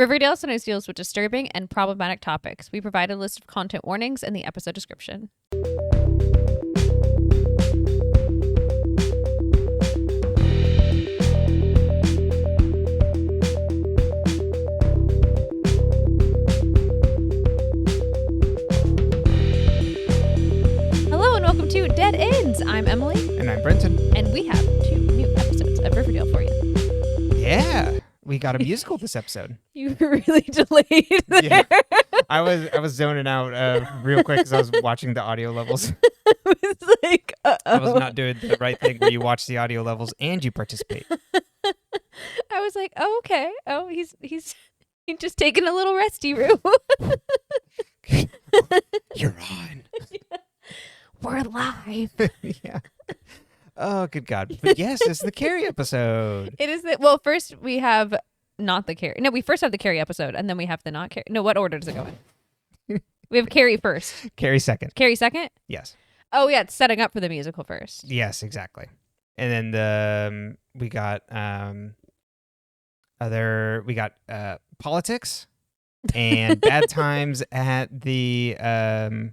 Riverdale sometimes deals with disturbing and problematic topics. We provide a list of content warnings in the episode description. Hello and welcome to Dead Ends. I'm Emily. And I'm Brenton. And we have 2 new episodes of Riverdale for you. Yeah. We got a musical this episode. You were really delayed there. Yeah. I was zoning out real quick because I was watching the audio levels. I was like, I was not doing the right thing where you watch the audio levels and you participate. I was like, oh, okay. Oh, he's just taking a little resty room. You're on. We're live. Yeah. Oh, good God. But yes, it's the Carrie episode. It is well, first we have not the Carrie. No, we first have the Carrie episode and then we have the not Carrie. No, what order does it go in? We have Carrie first. Carrie second. Carrie second? Yes. Oh, yeah, it's setting up for the musical first. Yes, exactly. And then we got politics and bad times at the oh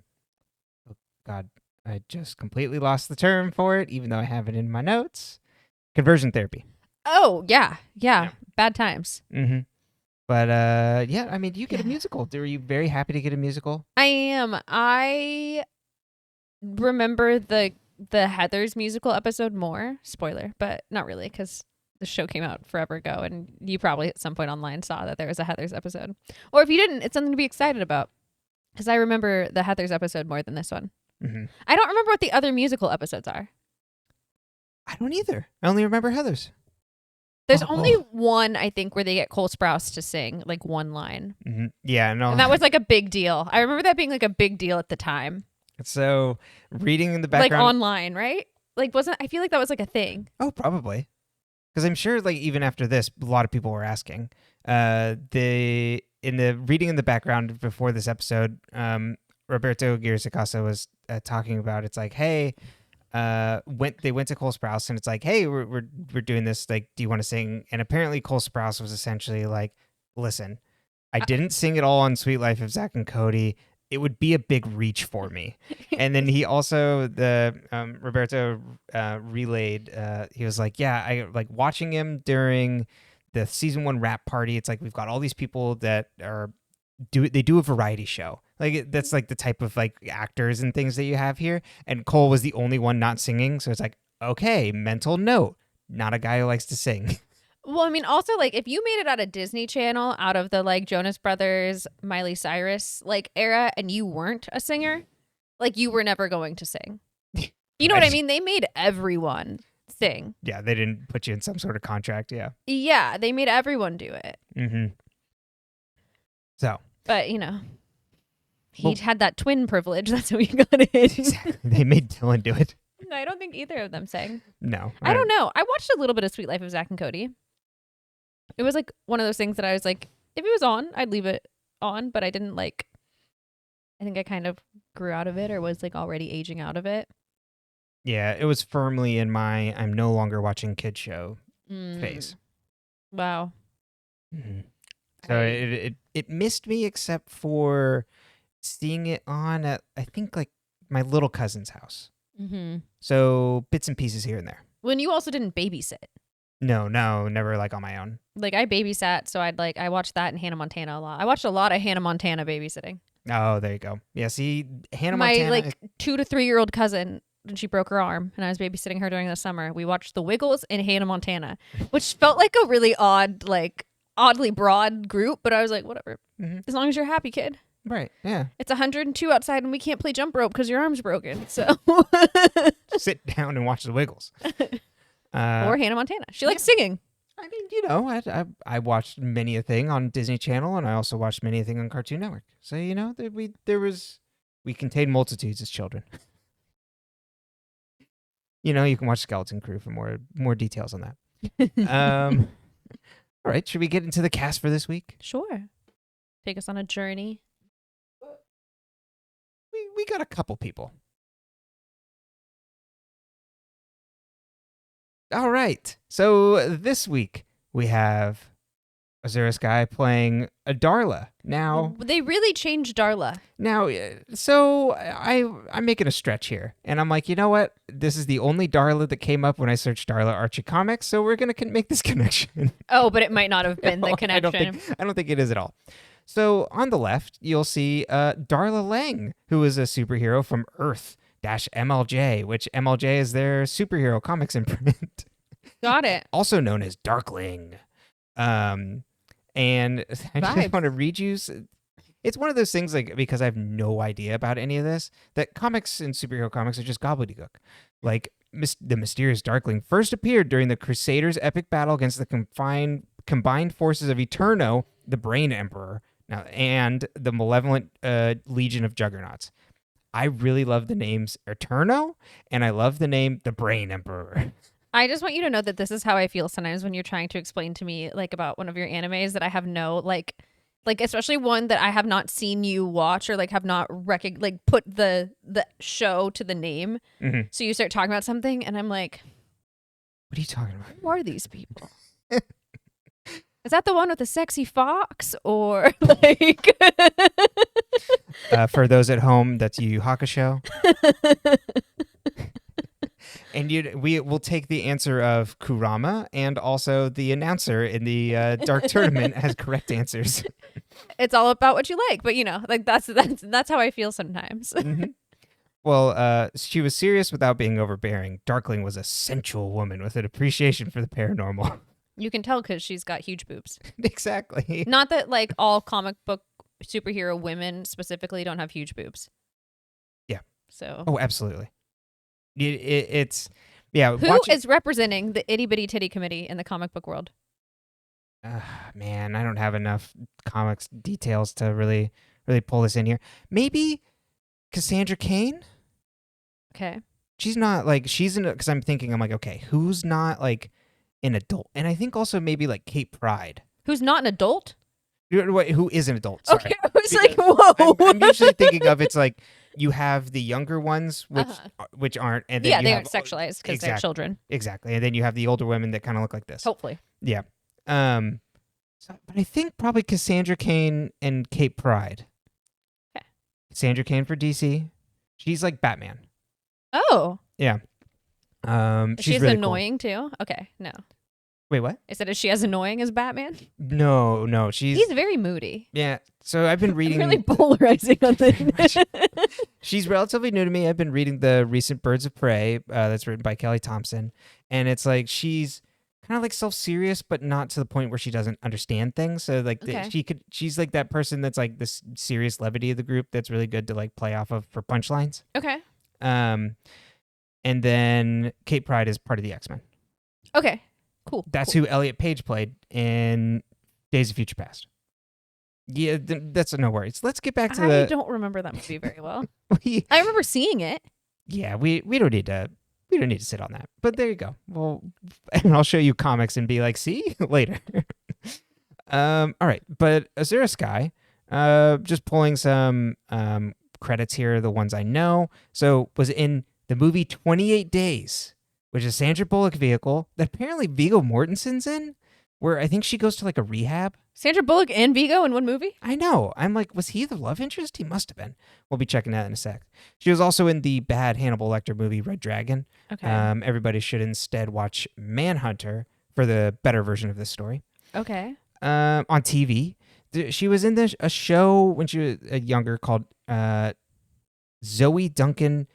God, I just completely lost the term for it, even though I have it in my notes. Conversion therapy. Oh, yeah. Bad times. Mm-hmm. But yeah, I mean, you get a musical. Were you very happy to get a musical? I am. I remember the Heathers musical episode more. Spoiler, but not really, because the show came out forever ago, and you probably at some point online saw that there was a Heathers episode. Or if you didn't, it's something to be excited about, because I remember the Heathers episode more than this one. Mm-hmm. I don't remember what the other musical episodes are. I don't either. I only remember Heathers. There's only one, I think, where they get Cole Sprouse to sing like one line. Mm-hmm. Yeah, no. And that was like a big deal. I remember that being like a big deal at the time. So reading in the background. Like online, right? Like I feel like that was like a thing. Oh, probably. Because I'm sure like even after this, a lot of people were asking. In the reading in the background before this episode, Roberto Aguirre-Sacasa was talking about, it's like, hey, they went to Cole Sprouse and it's like, hey, we're doing this, like, do you want to sing? And apparently Cole Sprouse was essentially like, listen, I didn't sing it all on Sweet Life of Zack and Cody. It would be a big reach for me. And then he also, Roberto relayed, he was like, yeah, I like watching him during the season 1 rap party. It's like, we've got all these people that they do a variety show. Like that's like the type of like actors and things that you have here. And Cole was the only one not singing. So it's like, okay, mental note, not a guy who likes to sing. Well, I mean, also like if you made it out of Disney Channel, out of the like Jonas Brothers, Miley Cyrus like era, and you weren't a singer, like you were never going to sing. You know what I mean? They made everyone sing. Yeah, they didn't put you in some sort of contract. Yeah. Yeah, they made everyone do it. Mm-hmm. So. But, you know, he had that twin privilege. That's how he got in. Exactly. They made Dylan do it. No, I don't think either of them sang. No. I don't know. I watched a little bit of Sweet Life of Zack and Cody. It was like one of those things that I was like, if it was on, I'd leave it on. But I didn't like, I think I kind of grew out of it or was like already aging out of it. Yeah, it was firmly in my I'm no longer watching kid show phase. Wow. Mm-hmm. So it missed me except for seeing it on at, I think, like my little cousin's house. Mm-hmm. So bits and pieces here and there. When you also didn't babysit. No, never like on my own. Like I babysat, so I watched that in Hannah Montana a lot. I watched a lot of Hannah Montana babysitting. Oh, there you go. Yeah, see, Hannah My Montana. like 2 to 3 year old cousin, when she broke her arm and I was babysitting her during the summer, we watched The Wiggles in Hannah Montana, which felt like a really oddly broad group, but I was like, whatever. Mm-hmm. As long as you're happy, kid. Right, yeah. It's 102 outside and we can't play jump rope because your arm's broken. So sit down and watch The Wiggles. Or Hannah Montana. She likes singing. I mean, you know, I watched many a thing on Disney Channel, and I also watched many a thing on Cartoon Network. So, you know, we contained multitudes as children. You know, you can watch Skeleton Crew for more details on that. All right, should we get into the cast for this week? Sure. Take us on a journey. We got a couple people. All right. So this week we have Azura Sky playing a Darla. Now, They really changed Darla. so I'm making a stretch here, and I'm like, you know what? This is the only Darla that came up when I searched Darla Archie comics, so we're gonna make this connection. Oh, but it might not have been the connection. I don't think it is at all. So on the left, you'll see Darla Lang, who is a superhero from Earth-MLJ, which MLJ is their superhero comics imprint. Got it. Also known as Darkling. And I just want to read you. It's one of those things, like, because I have no idea about any of this, that comics and superhero comics are just gobbledygook. Like, the mysterious Darkling first appeared during the Crusaders' epic battle against the combined forces of Eterno, the Brain Emperor, and the malevolent Legion of Juggernauts. I really love the names Eterno, and I love the name the Brain Emperor. I just want you to know that this is how I feel sometimes when you're trying to explain to me, like, about one of your animes that I have no, like especially one that I have not seen you watch, or like have not put the show to the name. Mm-hmm. So you start talking about something and I'm like, what are you talking about? Who are these people? Is that the one with the sexy fox? Or like for those at home, that's Yu Yu Hakusho. And we will take the answer of Kurama, and also the announcer in the Dark Tournament has correct answers. It's all about what you like, but like that's how I feel sometimes. Mm-hmm. Well, she was serious without being overbearing. Darkling was a sensual woman with an appreciation for the paranormal. You can tell because she's got huge boobs. Exactly. Not that like all comic book superhero women specifically don't have huge boobs. Yeah. So. Oh, absolutely. It's yeah. Who is representing the itty bitty titty committee in the comic book world? Man, I don't have enough comics details to really pull this in here. Maybe Cassandra Cain. Okay. She's not like because I'm like, okay, who's not like an adult? And I think also maybe like Kate Pride. Who's not an adult? Who is an adult? Sorry. Okay, I was like, whoa. I'm usually thinking of, it's like you have the younger ones, which aren't, and then they aren't sexualized because they're children. Exactly, and then you have the older women that kind of look like this. Hopefully, yeah. But I think probably Cassandra Cain and Kate Pride. Okay. Cassandra Cain for DC. She's like Batman. Oh. Yeah. She's really annoying too. Okay, no. Wait, what? I said, is she as annoying as Batman? No, he's very moody. Yeah, so I've been reading... really polarizing on this. She's relatively new to me. I've been reading the recent Birds of Prey that's written by Kelly Thompson, and it's like she's kind of like self-serious, but not to the point where she doesn't understand things. So like she's like that person that's like this serious levity of the group that's really good to like play off of for punchlines. Okay. And then Kate Pride is part of the X-Men. Okay. Cool. That's who Elliot Page played in Days of Future Past. Yeah, that's no worries. Let's get back to I don't remember that movie very well. I remember seeing it. Yeah, we don't need to sit on that. But there you go. Well, and I'll show you comics and be like, see later. All right, but Azura Sky, just pulling some credits here, the ones I know. So was in the movie 28 Days, which is Sandra Bullock vehicle that apparently Viggo Mortensen's in, where I think she goes to like a rehab. Sandra Bullock and Viggo in one movie? I know. I'm like, was he the love interest? He must have been. We'll be checking that in a sec. She was also in the bad Hannibal Lecter movie, Red Dragon. Okay. Everybody should instead watch Manhunter for the better version of this story. Okay. On TV. She was in a show when she was younger called Zoe Duncan,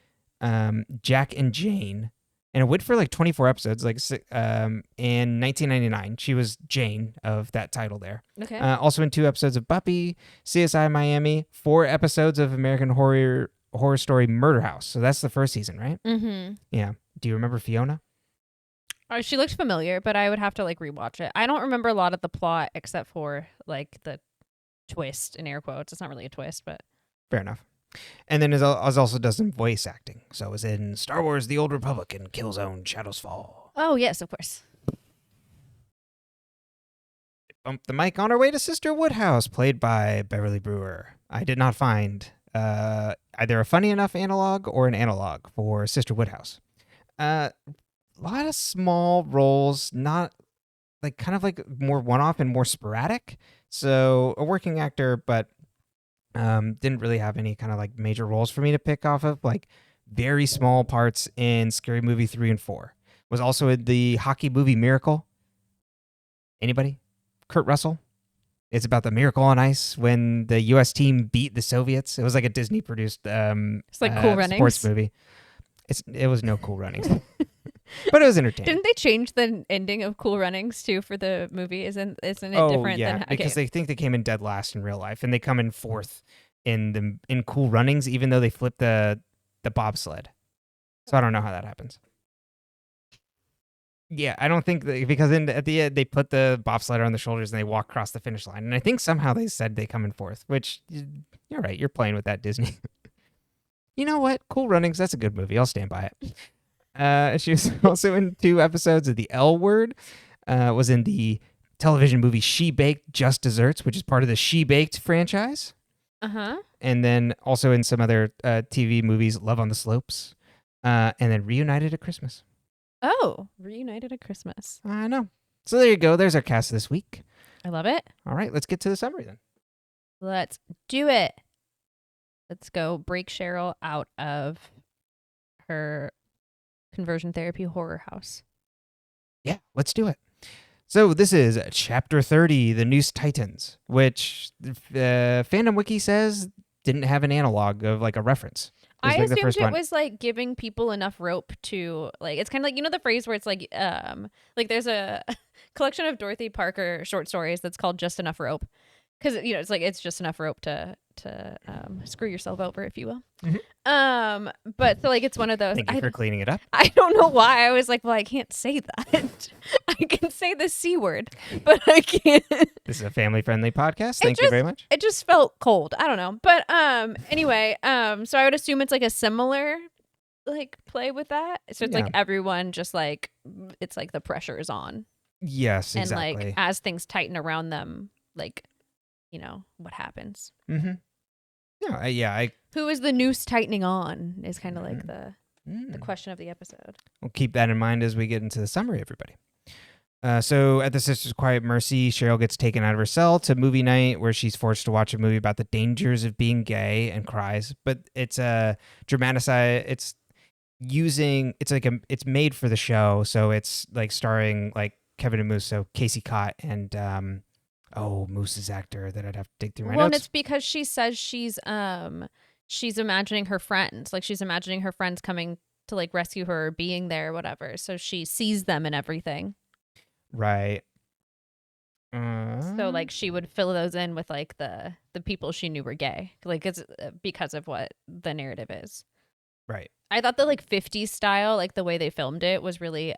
Jack and Jane. And it went for like 24 episodes, like in 1999. She was Jane of that title there. Okay. Also in 2 episodes of Buffy, CSI Miami, 4 episodes of American Horror Story Murder House. So that's the first season, right? Mm-hmm. Yeah. Do you remember Fiona? She looked familiar, but I would have to like rewatch it. I don't remember a lot of the plot except for like the twist in air quotes. It's not really a twist, but fair enough. And then is also does some voice acting. So it was in Star Wars: The Old Republic and Killzone: Shadows Fall. Oh, yes, of course. Bumped the mic on our way to Sister Woodhouse, played by Beverly Brewer. I did not find either a funny enough analog or an analog for Sister Woodhouse. A lot of small roles, not like kind of like more one-off and more sporadic. So a working actor, but didn't really have any kind of like major roles for me to pick off of. Like very small parts in Scary Movie 3 and 4. Was also in the hockey movie Miracle. Anybody? Kurt Russell. It's about the Miracle on Ice when the U.S. team beat the Soviets. It was like a Disney produced It's like Cool Runnings. Sports movie. It was no Cool Runnings, but it was entertaining. Didn't they change the ending of Cool Runnings too for the movie? Isn't it different? Yeah, because they think they came in dead last in real life, and they come in fourth in Cool Runnings, even though they flipped the bobsled. So I don't know how that happens. Yeah, I don't think because at the end they put the bobsledder on the shoulders and they walk across the finish line, and I think somehow they said they come in fourth. Which you're right, you're playing with that, Disney. You know what? Cool Runnings, that's a good movie. I'll stand by it. She was also in 2 episodes of The L Word. Was in the television movie She Baked Just Desserts, which is part of the She Baked franchise. Uh-huh. And then also in some other TV movies, Love on the Slopes. And then Reunited at Christmas. Oh, Reunited at Christmas. I know. So there you go. There's our cast this week. I love it. All right, let's get to the summary then. Let's do it. Let's go break Cheryl out of her conversion therapy horror house. Yeah, let's do it. So this is Chapter 30, The Noose Titans, which Fandom Wiki says didn't have an analog of like a reference. I assumed it was like giving people enough rope to like, it's kind of like, you know, the phrase where it's like there's a collection of Dorothy Parker short stories that's called Just Enough Rope. Because, you know, it's like, it's just enough rope to screw yourself over, if you will. Mm-hmm. But so like, it's one of those. Thank you for cleaning it up. I don't know why. I was like, well, I can't say that. I can say the C word, but I can't. This is a family-friendly podcast. Thank you very much. It just felt cold. I don't know. But anyway, so I would assume it's like a similar like play with that. So it's like everyone just like, it's like the pressure is on. Yes, and exactly. And like as things tighten around them, like, you know, what happens. Mm-hmm. Yeah, who is the noose tightening on is kind of like the question of the episode. We'll keep that in mind as we get into the summary, everybody. So at the Sisters Quiet Mercy, Cheryl gets taken out of her cell to movie night where she's forced to watch a movie about the dangers of being gay and cries. But it's a dramatized. It's made for the show, so it's like starring like Kevin and Moose, so Casey Cott and Moose's actor that I'd have to dig through my notes. Well, and it's because she says she's imagining her friends. Like she's imagining her friends coming to like rescue her or being there or whatever. So she sees them and everything. Right. So like she would fill those in with like the people she knew were gay. Like it's because of what the narrative is. Right. I thought the like 50s style, like the way they filmed it was really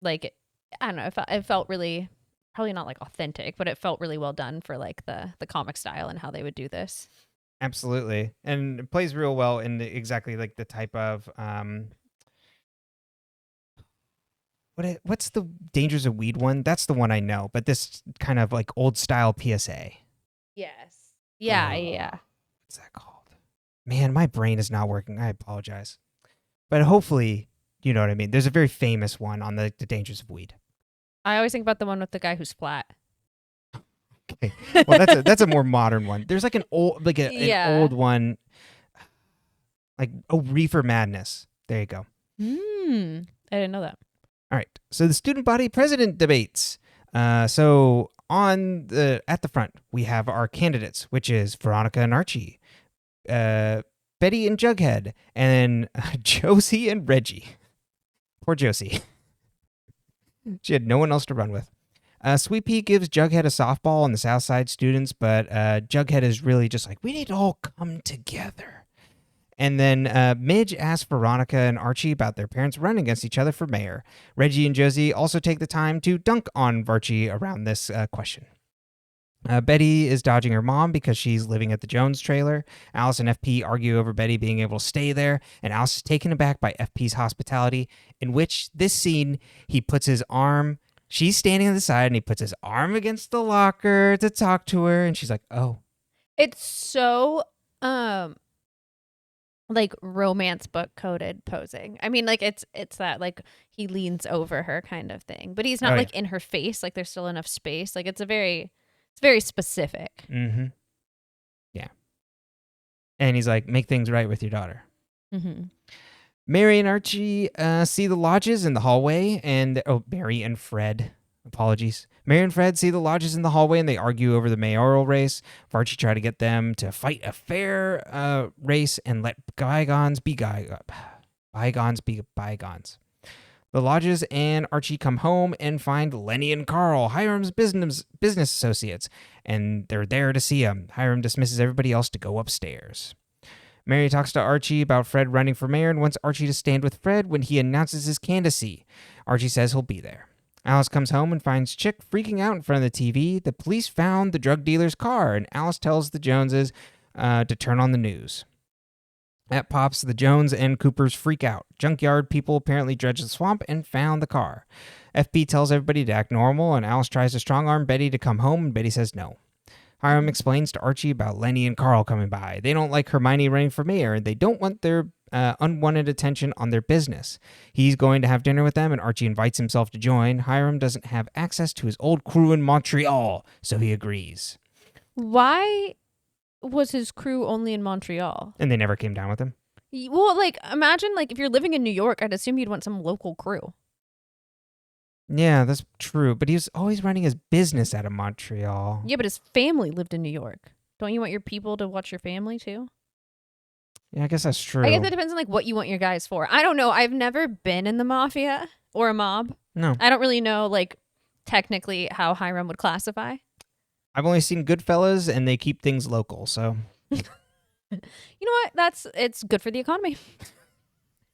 like, I don't know, it felt really, probably not like authentic, but it felt really well done for like the comic style and how they would do this. Absolutely. And it plays real well in exactly like the type of what's the Dangers of Weed one? That's the one I know, but this kind of like old style PSA. Yes. Yeah. What's that called? Man, my brain is not working. I apologize. But hopefully, you know what I mean. There's a very famous one on the Dangers of Weed. I always think about the one with the guy who's flat. Okay. Well, that's a more modern one. There's like an old an old one, like Reefer Madness. There you go. I didn't know that. All right. So the student body president debates. So at the front we have our candidates, which is Veronica and Archie, Betty and Jughead, and then Josie and Reggie. Poor Josie. She had no one else to run with. Sweet Pea gives Jughead a softball on the South Side students, but Jughead is really just like, we need to all come together. And then Midge asks Veronica and Archie about their parents running against each other for mayor. Reggie and Josie also take the time to dunk on Archie around this question. Betty is dodging her mom because she's living at the Jones trailer. Alice and FP argue over Betty being able to stay there, and Alice is taken aback by FP's hospitality, in which this scene, he puts his arm, she's standing on the side, and he puts his arm against the locker to talk to her, and she's like, oh. It's so, like romance book coded posing. I mean, like it's that like he leans over her kind of thing, but he's not Oh, like in her face. Like there's still enough space. Like it's very specific. Mm-hmm. Yeah. And he's like, make things right with your daughter. Mm-hmm. Mary and Archie see the lodges in the hallway, and Mary and Fred. Apologies. Mary and Fred see the lodges in the hallway, and they argue over the mayoral race. Archie try to get them to fight a fair race and let bygones be bygones be bygones. The lodges and Archie come home and find Lenny and Carl, Hiram's business associates, and they're there to see him. Hiram dismisses everybody else to go upstairs. Mary talks to Archie about Fred running for mayor and wants Archie to stand with Fred when he announces his candidacy. Archie says he'll be there. Alice comes home and finds Chic freaking out in front of the TV. The police found the drug dealer's car, and Alice tells the Joneses to turn on the news. At Pops, the Jones and Coopers freak out. Junkyard people apparently dredged the swamp and found the car. FB tells everybody to act normal, and Alice tries to strong-arm Betty to come home, and Betty says no. Hiram explains to Archie about Lenny and Carl coming by. They don't like Hermione running for mayor, and they don't want their unwanted attention on their business. He's going to have dinner with them, and Archie invites himself to join. Hiram doesn't have access to his old crew in Montreal, so he agrees. Why was his crew only in Montreal? And they never came down with him? Well, like, imagine, like, if you're living in New York, I'd assume you'd want some local crew. Yeah, that's true. But he was always running his business out of Montreal. Yeah, but his family lived in New York. Don't you want your people to watch your family, too? Yeah, I guess that's true. I guess it depends on, like, what you want your guys for. I don't know. I've never been in the mafia or a mob. No. I don't really know, like, technically how Hiram would classify. I've only seen Goodfellas, and they keep things local, so... You know what? It's good for the economy.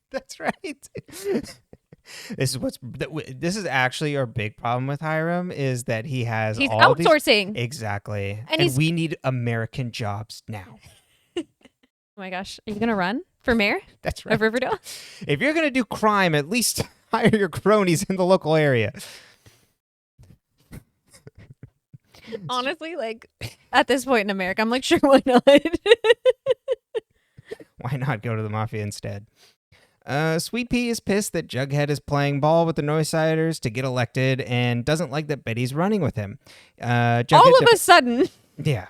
That's right. This is actually our big problem with Hiram is that he's all outsourcing. Exactly. And we need American jobs now. Oh my gosh. Are you going to run for mayor? That's right. Of Riverdale? If you're going to do crime, at least hire your cronies in the local area. Honestly, like, at this point in America, I'm like, sure, why not? Why not go to the mafia instead? Sweet Pea is pissed that Jughead is playing ball with the Noisiders to get elected and doesn't like that Betty's running with him. All of a sudden. Yeah.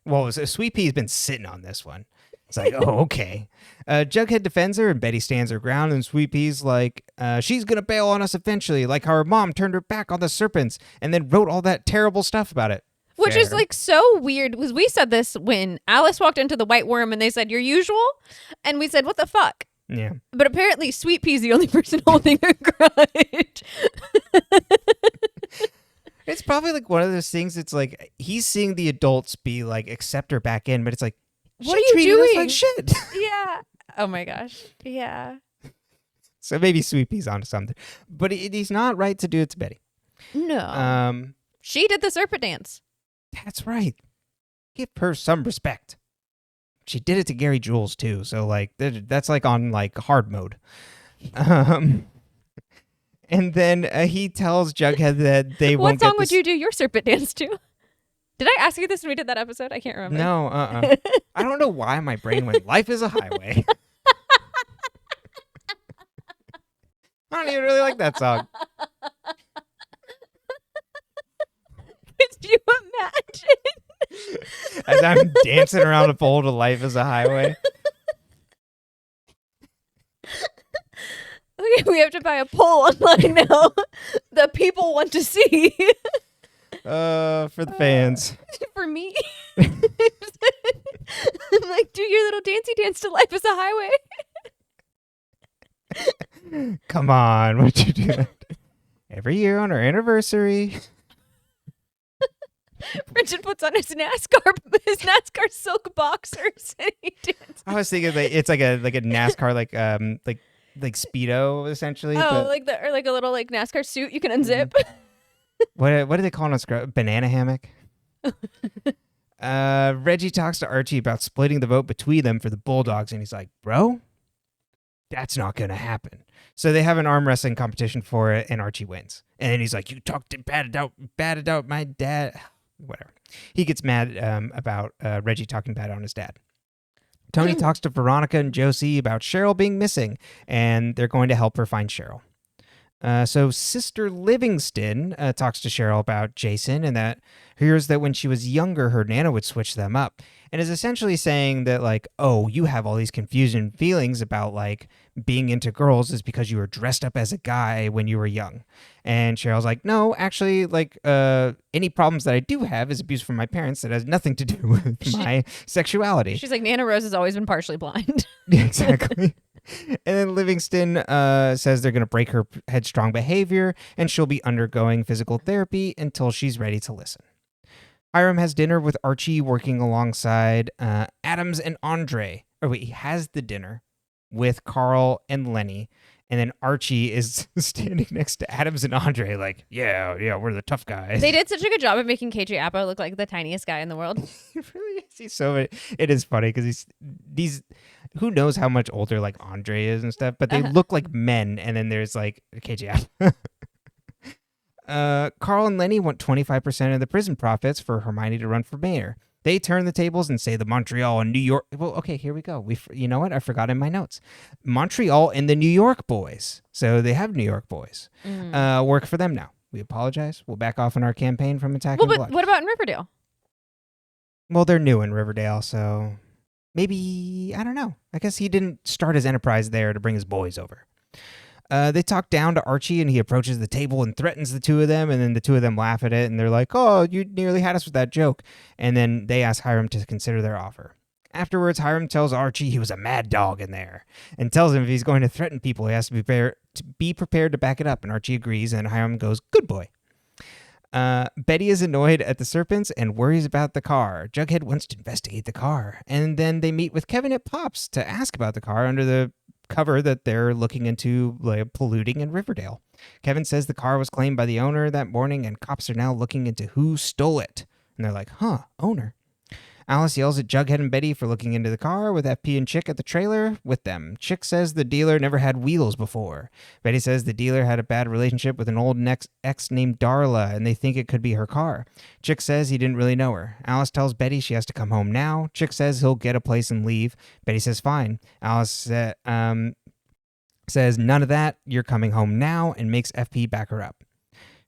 Well, Sweet Pea's been sitting on this one. It's like, oh, okay. Jughead defends her and Betty stands her ground, and Sweet Pea's like, she's going to bail on us eventually, like how her mom turned her back on the serpents and then wrote all that terrible stuff about it. Which is like so weird, because we said this when Alice walked into the White Worm and they said, your usual? And we said, what the fuck? Yeah. But apparently Sweet Pea's the only person holding her grudge. It's probably like one of those things. It's like he's seeing the adults be like accept her back in, but it's like, what are you doing? Us like shit. Yeah. Oh my gosh. Yeah. So maybe Sweet Pea's onto something, but he's not right to do it to Betty. No. She did the serpent dance. That's right. Give her some respect. She did it to Gary Jules too, so like that's like on like hard mode. And then he tells Jughead that they won't. What song would you do your serpent dance to? Did I ask you this when we did that episode? I can't remember. No, I don't know why my brain went, life is a highway. I don't even really like that song. Could you imagine? As I'm dancing around a pole to Life is a Highway. Okay, we have to buy a poll online now. The people want to see. For the fans. For me. I'm like, do your little dancey dance to Life is a Highway. Come on, what you do? Every year on our anniversary. Bridget puts on his NASCAR silk boxers and he dances. I was thinking like, it's like a NASCAR like Speedo essentially. Oh, or like a little like NASCAR suit you can unzip. What do they call it on Scrub? Banana hammock. Reggie talks to Archie about splitting the vote between them for the Bulldogs, and he's like, "Bro, that's not gonna happen." So they have an arm wrestling competition for it, and Archie wins. And then he's like, "You talked batted out my dad." Whatever. He gets mad about Reggie talking bad on his dad. Tony talks to Veronica and Josie about Cheryl being missing, and they're going to help her find Cheryl. So Sister Livingston talks to Cheryl about Jason and that hears that when she was younger, her Nana would switch them up, and is essentially saying that, like, oh, you have all these confusion feelings about, like, being into girls is because you were dressed up as a guy when you were young. And Cheryl's like, no, actually, like, any problems that I do have is abuse from my parents that has nothing to do with my sexuality. She's like, Nana Rose has always been partially blind. Exactly. And then Livingston says they're going to break her headstrong behavior and she'll be undergoing physical therapy until she's ready to listen. Hiram has dinner with Archie working alongside Adams and Andre. Oh, wait, he has the dinner with Carl and Lenny. And then Archie is standing next to Adams and Andre like, yeah, we're the tough guys. They did such a good job of making KJ Appa look like the tiniest guy in the world. He really is. He's so, it is funny because these, who knows how much older like Andre is and stuff, but they look like men. And then there's like KJ Appa. Carl and Lenny want 25% of the prison profits for Hermione to run for mayor. They turn the tables and say the Montreal and New York. Well, okay, here we go. You know what? I forgot in my notes. Montreal and the New York boys. So they have New York boys. Work for them now. We apologize. We'll back off on our campaign from attacking. Well, but what about in Riverdale? Well, they're new in Riverdale, so maybe, I don't know. I guess he didn't start his enterprise there to bring his boys over. They talk down to Archie, and he approaches the table and threatens the two of them, and then the two of them laugh at it, and they're like, oh, you nearly had us with that joke. And then they ask Hiram to consider their offer. Afterwards, Hiram tells Archie he was a mad dog in there, and tells him if he's going to threaten people, he has to be prepared to back it up, and Archie agrees, and Hiram goes, good boy. Betty is annoyed at the serpents and worries about the car. Jughead wants to investigate the car, and then they meet with Kevin at Pops to ask about the car under the cover that they're looking into, like, polluting in Riverdale. Kevin says the car was claimed by the owner that morning and cops are now looking into who stole it. And they're like, owner. Alice yells at Jughead and Betty for looking into the car with FP and Chic at the trailer with them. Chic says the dealer never had wheels before. Betty says the dealer had a bad relationship with an old ex named Darla and they think it could be her car. Chic says he didn't really know her. Alice tells Betty she has to come home now. Chic says he'll get a place and leave. Betty says fine. Alice says none of that. You're coming home now, and makes FP back her up.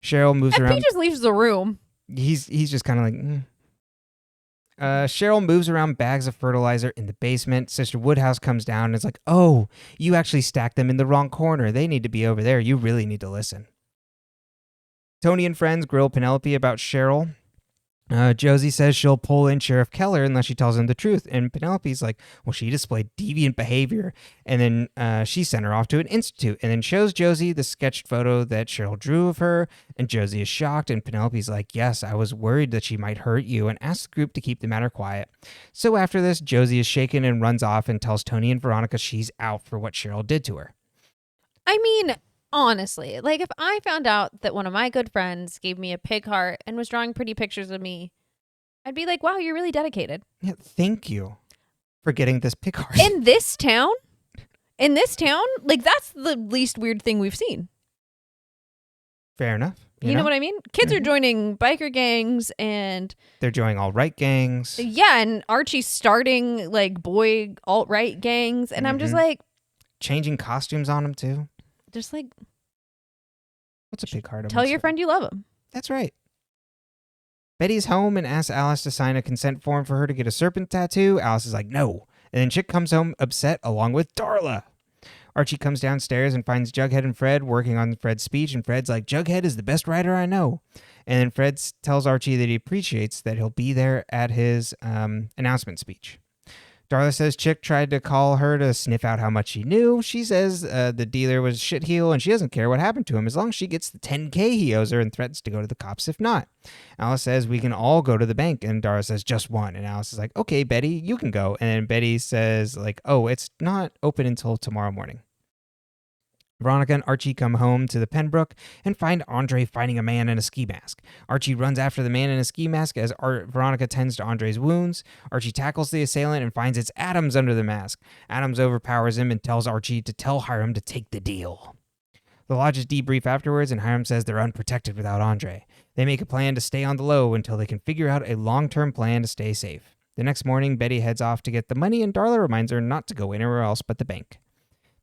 Cheryl moves around. FP just leaves the room. He's just kind of like. Cheryl moves around bags of fertilizer in the basement. Sister Woodhouse comes down and is like, oh, you actually stacked them in the wrong corner. They need to be over there. You really need to listen. Tony and friends grill Penelope about Cheryl. Josie says she'll pull in Sheriff Keller unless she tells him the truth. And Penelope's like, well, she displayed deviant behavior. And then she sent her off to an institute and then shows Josie the sketched photo that Cheryl drew of her. And Josie is shocked. And Penelope's like, yes, I was worried that she might hurt you, and asks the group to keep the matter quiet. So after this, Josie is shaken and runs off and tells Tony and Veronica she's out for what Cheryl did to her. I mean, honestly, like, if I found out that one of my good friends gave me a pig heart and was drawing pretty pictures of me, I'd be like, wow, you're really dedicated. Yeah, thank you for getting this pig heart. In this town, like, that's the least weird thing we've seen. Fair enough. You know what I mean? Kids are joining biker gangs and... they're joining alt-right gangs. Yeah, and Archie's starting, like, boy alt-right gangs. And I'm just like... changing costumes on them, too. Just like... what's a pig heart? Tell your friend you love him. That's right. Betty's home and asks Alice to sign a consent form for her to get a serpent tattoo. Alice is like, no. And then Chic comes home upset along with Darla. Archie comes downstairs and finds Jughead and Fred working on Fred's speech, and Fred's like, Jughead is the best writer I know. And then Fred tells Archie that he appreciates that he'll be there at his announcement speech. Darla says Chic tried to call her to sniff out how much she knew. She says the dealer was a shitheel and she doesn't care what happened to him as long as she gets the $10K he owes her, and threatens to go to the cops if not. Alice says we can all go to the bank, and Darla says just one. And Alice is like, okay, Betty, you can go. And then Betty says, like, oh, it's not open until tomorrow morning. Veronica and Archie come home to the Pembroke and find Andre fighting a man in a ski mask. Archie runs after the man in a ski mask as Veronica tends to Andre's wounds. Archie tackles the assailant and finds it's Adams under the mask. Adams overpowers him and tells Archie to tell Hiram to take the deal. The lodges debrief afterwards, and Hiram says they're unprotected without Andre. They make a plan to stay on the low until they can figure out a long-term plan to stay safe. The next morning, Betty heads off to get the money, and Darla reminds her not to go anywhere else but the bank.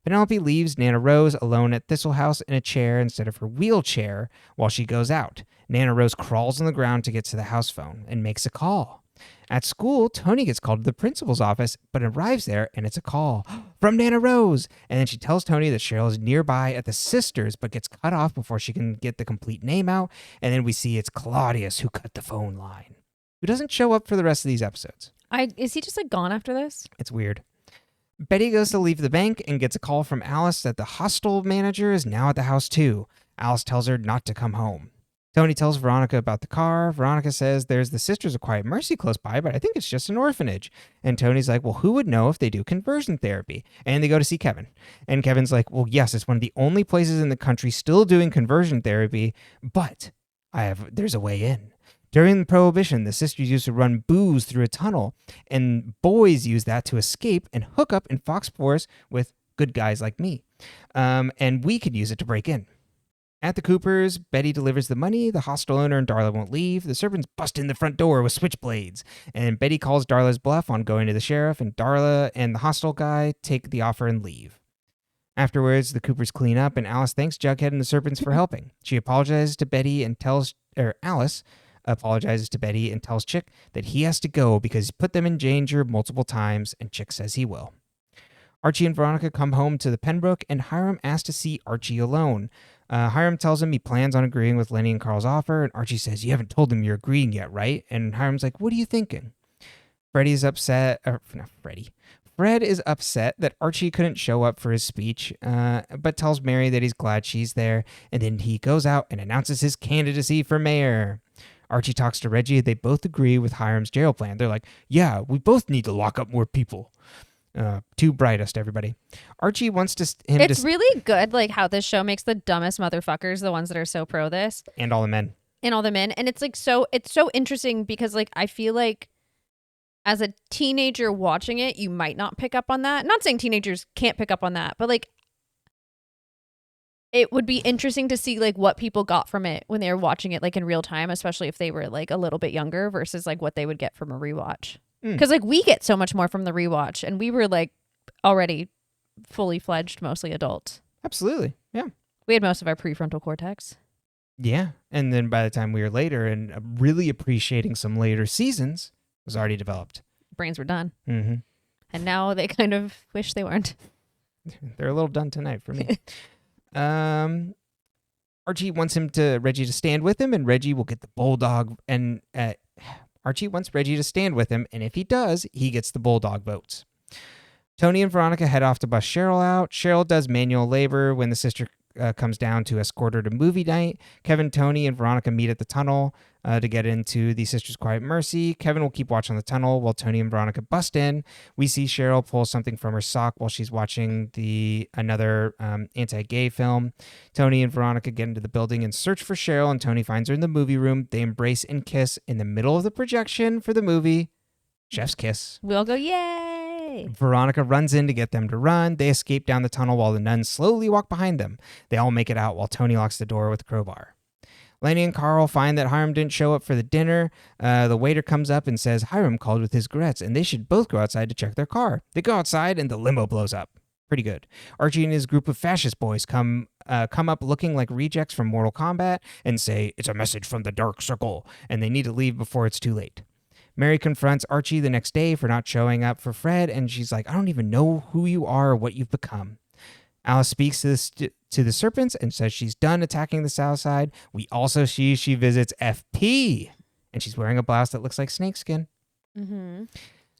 Penelope leaves Nana Rose alone at Thistle House in a chair instead of her wheelchair while she goes out. Nana Rose crawls on the ground to get to the house phone and makes a call. At school, Tony gets called to the principal's office, but arrives there, and it's a call from Nana Rose. And then she tells Tony that Cheryl is nearby at the sisters, but gets cut off before she can get the complete name out. And then we see it's Claudius who cut the phone line, who doesn't show up for the rest of these episodes. Is he just like gone after this? It's weird. Betty goes to leave the bank and gets a call from Alice that the hostel manager is now at the house too. Alice tells her not to come home. Tony tells Veronica about the car. Veronica says there's the Sisters of Quiet Mercy close by, but I think it's just an orphanage. And Tony's like, well, who would know if they do conversion therapy? And they go to see Kevin. And Kevin's like, well, yes, it's one of the only places in the country still doing conversion therapy, but there's a way in. During Prohibition, the sisters used to run booze through a tunnel, and boys use that to escape and hook up in Fox Forest with good guys like me. And we could use it to break in. At the Coopers, Betty delivers the money. The hostel owner and Darla won't leave. The servants bust in the front door with switchblades. And Betty calls Darla's bluff on going to the sheriff, and Darla and the hostel guy take the offer and leave. Afterwards, the Coopers clean up, and Alice thanks Jughead and the serpents for helping. She apologizes to Betty and Alice apologizes to Betty and tells Chic that he has to go because he put them in danger multiple times, and Chic says he will. Archie and Veronica come home to the Pembroke, and Hiram asks to see Archie alone. Hiram tells him he plans on agreeing with Lenny and Carl's offer, and Archie says, you haven't told them you're agreeing yet, right? And Hiram's like, what are you thinking? Fred is upset that Archie couldn't show up for his speech, but tells Mary that he's glad she's there, and then he goes out and announces his candidacy for mayor. Archie talks to Reggie. They both agree with Hiram's jail plan. They're like, yeah, we both need to lock up more people. Two brightest, everybody. Archie wants It's really good, like how this show makes the dumbest motherfuckers the ones that are so pro this. And all the men. And it's like it's so interesting because like I feel like as a teenager watching it, you might not pick up on that. Not saying teenagers can't pick up on that, but like it would be interesting to see like what people got from it when they were watching it like in real time, especially if they were like a little bit younger versus like what they would get from a rewatch. Because like we get so much more from the rewatch, and we were like already fully fledged, mostly adults. Absolutely, yeah. We had most of our prefrontal cortex. Yeah, and then by the time we were later and really appreciating some later seasons, it was already developed. Brains were done. Mm-hmm. And now they kind of wish they weren't. They're a little done tonight for me. Archie wants Reggie to stand with him, and Reggie will get the bulldog. And Archie wants Reggie to stand with him, and if he does, he gets the bulldog votes. Tony and Veronica head off to bust Cheryl out. Cheryl does manual labor when the sister comes down to escort her to movie night. Kevin, Tony, and Veronica meet at the tunnel to get into the Sisters Quiet Mercy. Kevin will keep watching the tunnel while Tony and Veronica bust in. We see Cheryl pull something from her sock while she's watching another anti-gay film. Tony and Veronica get into the building and search for Cheryl, and Tony finds her in the movie room. They embrace and kiss in the middle of the projection for the movie Chef's Kiss. We all go, yay! Veronica runs in to get them to run. They escape down the tunnel while the nuns slowly walk behind them. They all make it out while Tony locks the door with a crowbar. Lenny and Carl find that Hiram didn't show up for the dinner. The waiter comes up and says Hiram called with his regrets, and they should both go outside to check their car. They go outside, and the limo blows up. Pretty good. Archie and his group of fascist boys come up looking like rejects from Mortal Kombat and say, it's a message from the Dark Circle, and they need to leave before it's too late. Mary confronts Archie the next day for not showing up for Fred, and she's like, I don't even know who you are or what you've become. Alice speaks to the serpents and says she's done attacking the South Side. We also see she visits FP, and she's wearing a blouse that looks like snakeskin. Mm-hmm.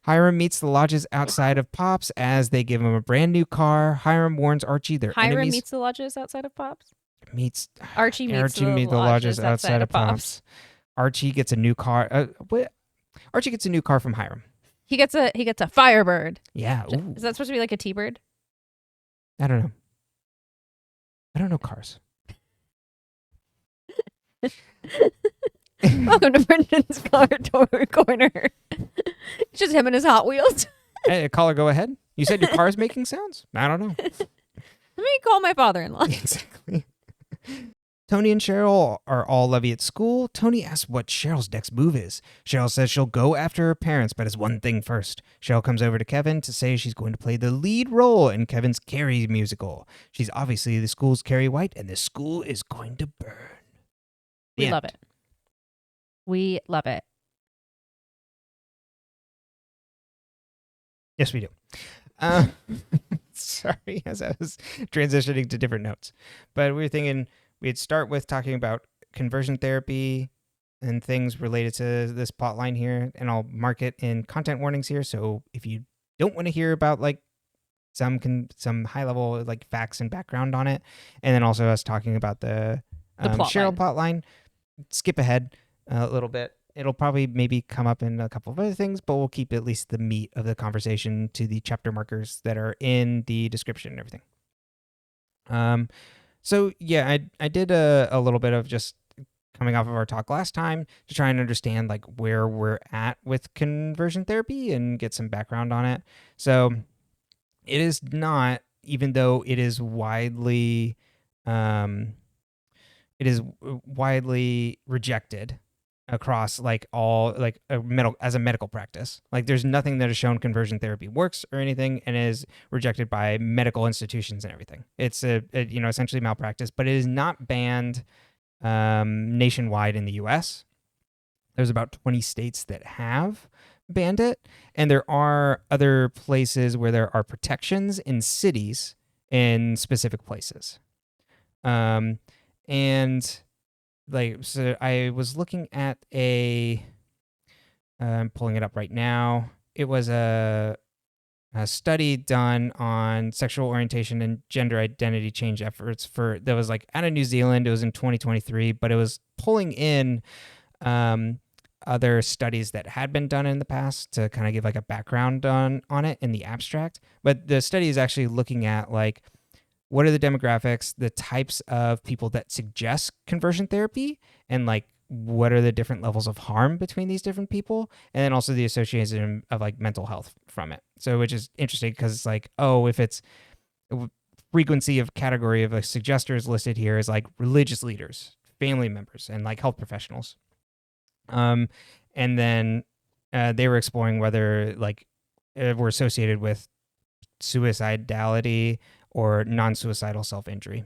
Hiram meets the lodges outside of Pops as they give him a brand new car. Hiram warns Archie their enemies. Hiram meets the lodges outside of Pops? Archie meets the lodges outside of Pops. Archie gets a new car. Archie gets a new car from Hiram. He gets a Firebird. Yeah. Ooh. Is that supposed to be like a T-Bird? I don't know. I don't know cars. Welcome to Brendan's Car Tour Corner. It's just him and his Hot Wheels. Hey, caller, go ahead. You said your car's making sounds? I don't know. Let me call my father-in-law. Exactly. Tony and Cheryl are all lovey at school. Tony asks what Cheryl's next move is. Cheryl says she'll go after her parents, but has one thing first. Cheryl comes over to Kevin to say she's going to play the lead role in Kevin's Carrie musical. She's obviously the school's Carrie White, and the school is going to burn. We love it. We love it. Yes, we do. Sorry, as I was transitioning to different notes. But we were thinking we'd start with talking about conversion therapy and things related to this plot line here. And I'll mark it in content warnings here. So if you don't want to hear about like some high level like facts and background on it, and then also us talking about the Cheryl plot line, skip ahead a little bit. It'll probably maybe come up in a couple of other things, but we'll keep at least the meat of the conversation to the chapter markers that are in the description and everything. So yeah, I did a little bit of just coming off of our talk last time to try and understand like where we're at with conversion therapy and get some background on it. So it is not, even though it is widely rejected across like all like as a medical practice. Like there's nothing that has shown conversion therapy works or anything, and is rejected by medical institutions and everything. It's essentially malpractice, but it is not banned nationwide in the US. There's about 20 states that have banned it, and there are other places where there are protections in cities in specific places. And like, so I was looking at I'm pulling it up right now. It was a study done on sexual orientation and gender identity change efforts that was like out of New Zealand. It was in 2023, but it was pulling in other studies that had been done in the past to kind of give like a background on it in the abstract. But the study is actually looking at like, what are the demographics, the types of people that suggest conversion therapy, and like what are the different levels of harm between these different people, and then also the association of like mental health from it. So which is interesting because it's like, oh, if it's frequency of category of like suggesters listed here is like religious leaders, family members, and like health professionals. And then they were exploring whether like were associated with suicidality or non-suicidal self-injury.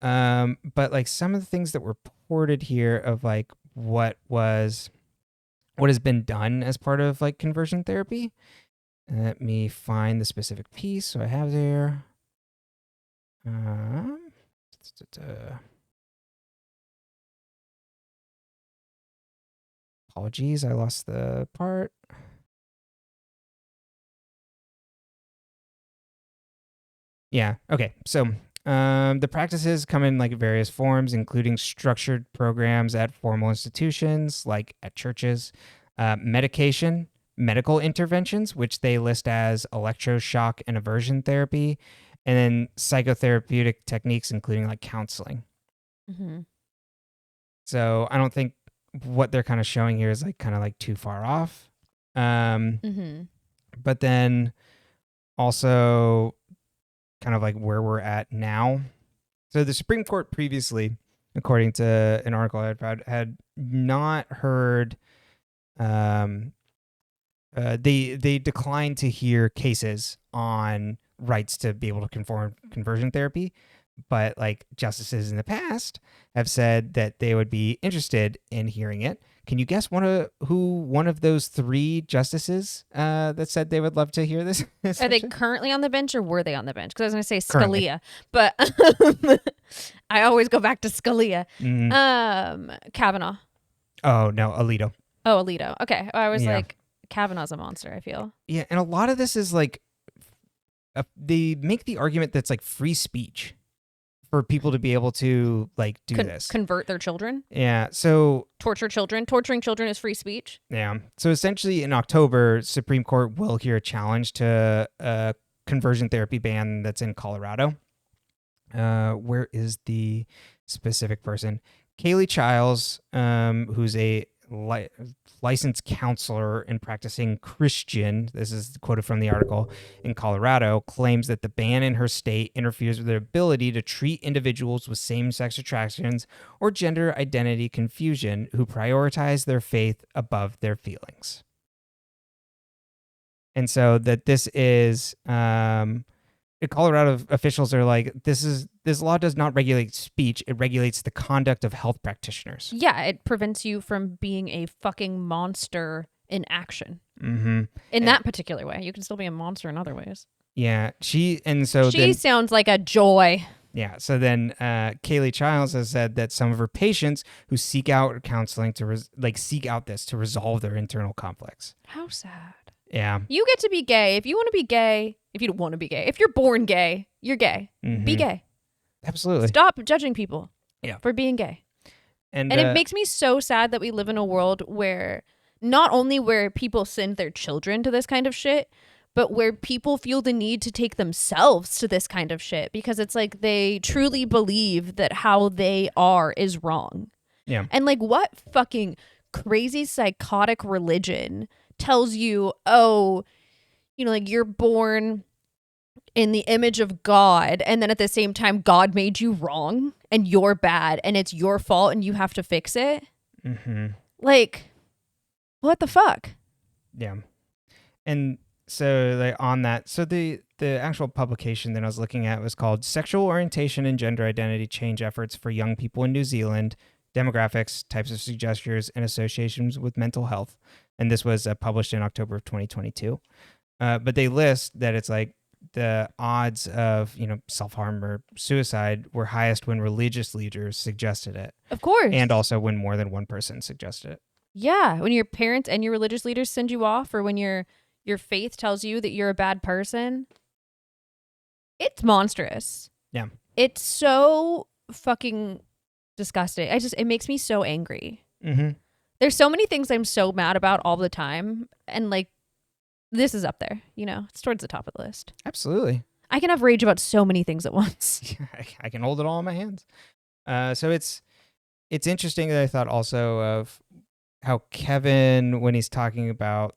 But like some of the things that were reported here of like what has been done as part of like conversion therapy. Let me find the specific piece. So I have there. Apologies, I lost the part. Yeah. Okay. So the practices come in like various forms, including structured programs at formal institutions, like at churches, medication, medical interventions, which they list as electroshock and aversion therapy, and then psychotherapeutic techniques, including like counseling. Mm-hmm. So I don't think what they're kind of showing here is like kind of like too far off. But then also kind of like where we're at now. So the Supreme Court previously, according to an article I found, had not heard. They declined to hear cases on rights to be able to perform conversion therapy, but like justices in the past have said that they would be interested in hearing it. Can you guess who one of those three justices that said they would love to hear this? Are they currently on the bench or were they on the bench? Because I was going to say Scalia, currently. But I always go back to Scalia. Mm-hmm. Kavanaugh. Oh, no, Alito. Oh, Alito. Okay. I was like, Kavanaugh's a monster, I feel. Yeah, and a lot of this is like, they make the argument that's like free speech for people to be able to like do this. Convert their children? Yeah, so... Torture children? Torturing children is free speech? Yeah. So essentially in October, Supreme Court will hear a challenge to a conversion therapy ban that's in Colorado. Where is the specific person? Kaylee Childs, who's a licensed counselor and practicing Christian, this is quoted from the article, in Colorado, claims that the ban in her state interferes with their ability to treat individuals with same-sex attractions or gender identity confusion who prioritize their faith above their feelings. And so that this is... Colorado officials are like, this law does not regulate speech. It regulates the conduct of health practitioners. Yeah, it prevents you from being a fucking monster in action. Mm-hmm. In that particular way. You can still be a monster in other ways. Yeah. She sounds like a joy. Yeah. So then Kaylee Childs has said that some of her patients who seek out counseling to seek out this to resolve their internal conflicts. How sad. Yeah. You get to be gay. If you want to be gay, if you don't want to be gay, if you're born gay, you're gay. Mm-hmm. Be gay. Absolutely. Stop judging people for being gay. And it makes me so sad that we live in a world where not only where people send their children to this kind of shit, but where people feel the need to take themselves to this kind of shit because it's like they truly believe that how they are is wrong. Yeah. And like what fucking crazy psychotic religion tells you, oh, you know, like you're born in the image of God, and then at the same time, God made you wrong and you're bad and it's your fault and you have to fix it. Mm-hmm. Like, what the fuck? Yeah. And so like on that, so the actual publication that I was looking at was called Sexual Orientation and Gender Identity Change Efforts for Young People in New Zealand, Demographics, Types of Suggestors, and Associations with Mental Health. And this was published in October of 2022. But they list that it's like the odds of, you know, self-harm or suicide were highest when religious leaders suggested it. Of course. And also when more than one person suggested it. Yeah. When your parents and your religious leaders send you off, or when your faith tells you that you're a bad person, it's monstrous. Yeah. It's so fucking disgusting. It makes me so angry. Mm-hmm. There's so many things I'm so mad about all the time. And like, this is up there, you know, it's towards the top of the list. Absolutely. I can have rage about so many things at once. I can hold it all in my hands. So it's interesting that I thought also of how Kevin, when he's talking about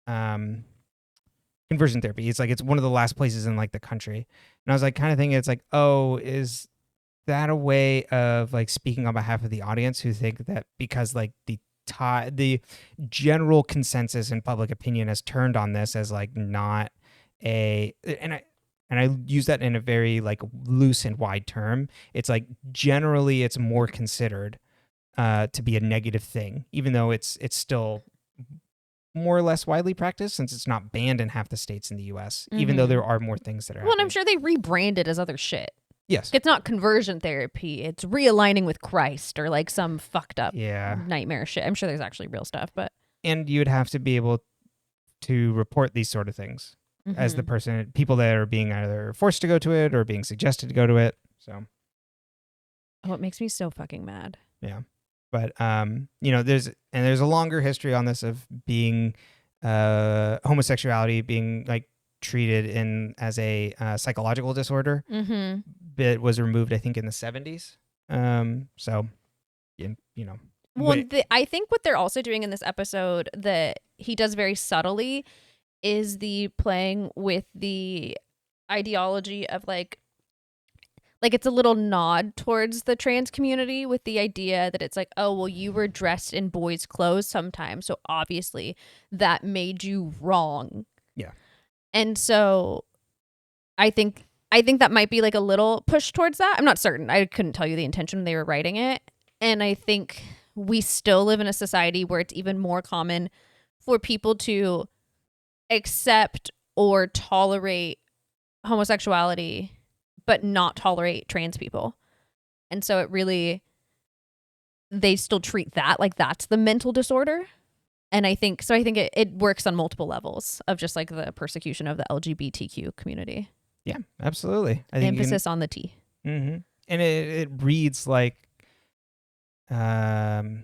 conversion therapy, it's like it's one of the last places in like the country. And I was like kind of thinking it's like, oh, is that a way of like speaking on behalf of the audience who think that because like the general consensus in public opinion has turned on this as like not a, and I use that in a very like loose and wide term. It's like generally it's more considered to be a negative thing, even though it's still more or less widely practiced since it's not banned in half the states in the US, even though there are more things that are Well, and I'm sure they rebranded as other shit. Yes. It's not conversion therapy. It's realigning with Christ or like some fucked up nightmare shit. I'm sure there's actually real stuff, but. And you would have to be able to report these sort of things as the person, people that are being either forced to go to it or being suggested to go to it. So. Oh, it makes me so fucking mad. Yeah. But, you know, there's a longer history on this of being homosexuality being like treated as a psychological disorder. Mm-hmm. It was removed, I think, in the 70s. So, you know. Well, I think what they're also doing in this episode that he does very subtly is the playing with the ideology of like it's a little nod towards the trans community with the idea that it's like, oh, well, you were dressed in boys' clothes sometimes, so obviously that made you wrong. Yeah. And so I think that might be like a little push towards that. I'm not certain. I couldn't tell you the intention when they were writing it. And I think we still live in a society where it's even more common for people to accept or tolerate homosexuality, but not tolerate trans people. And so they still treat that like that's the mental disorder. And I think it works on multiple levels of just like the persecution of the LGBTQ community. Yeah, absolutely. I think emphasis on the T. Mm-hmm. And it reads like very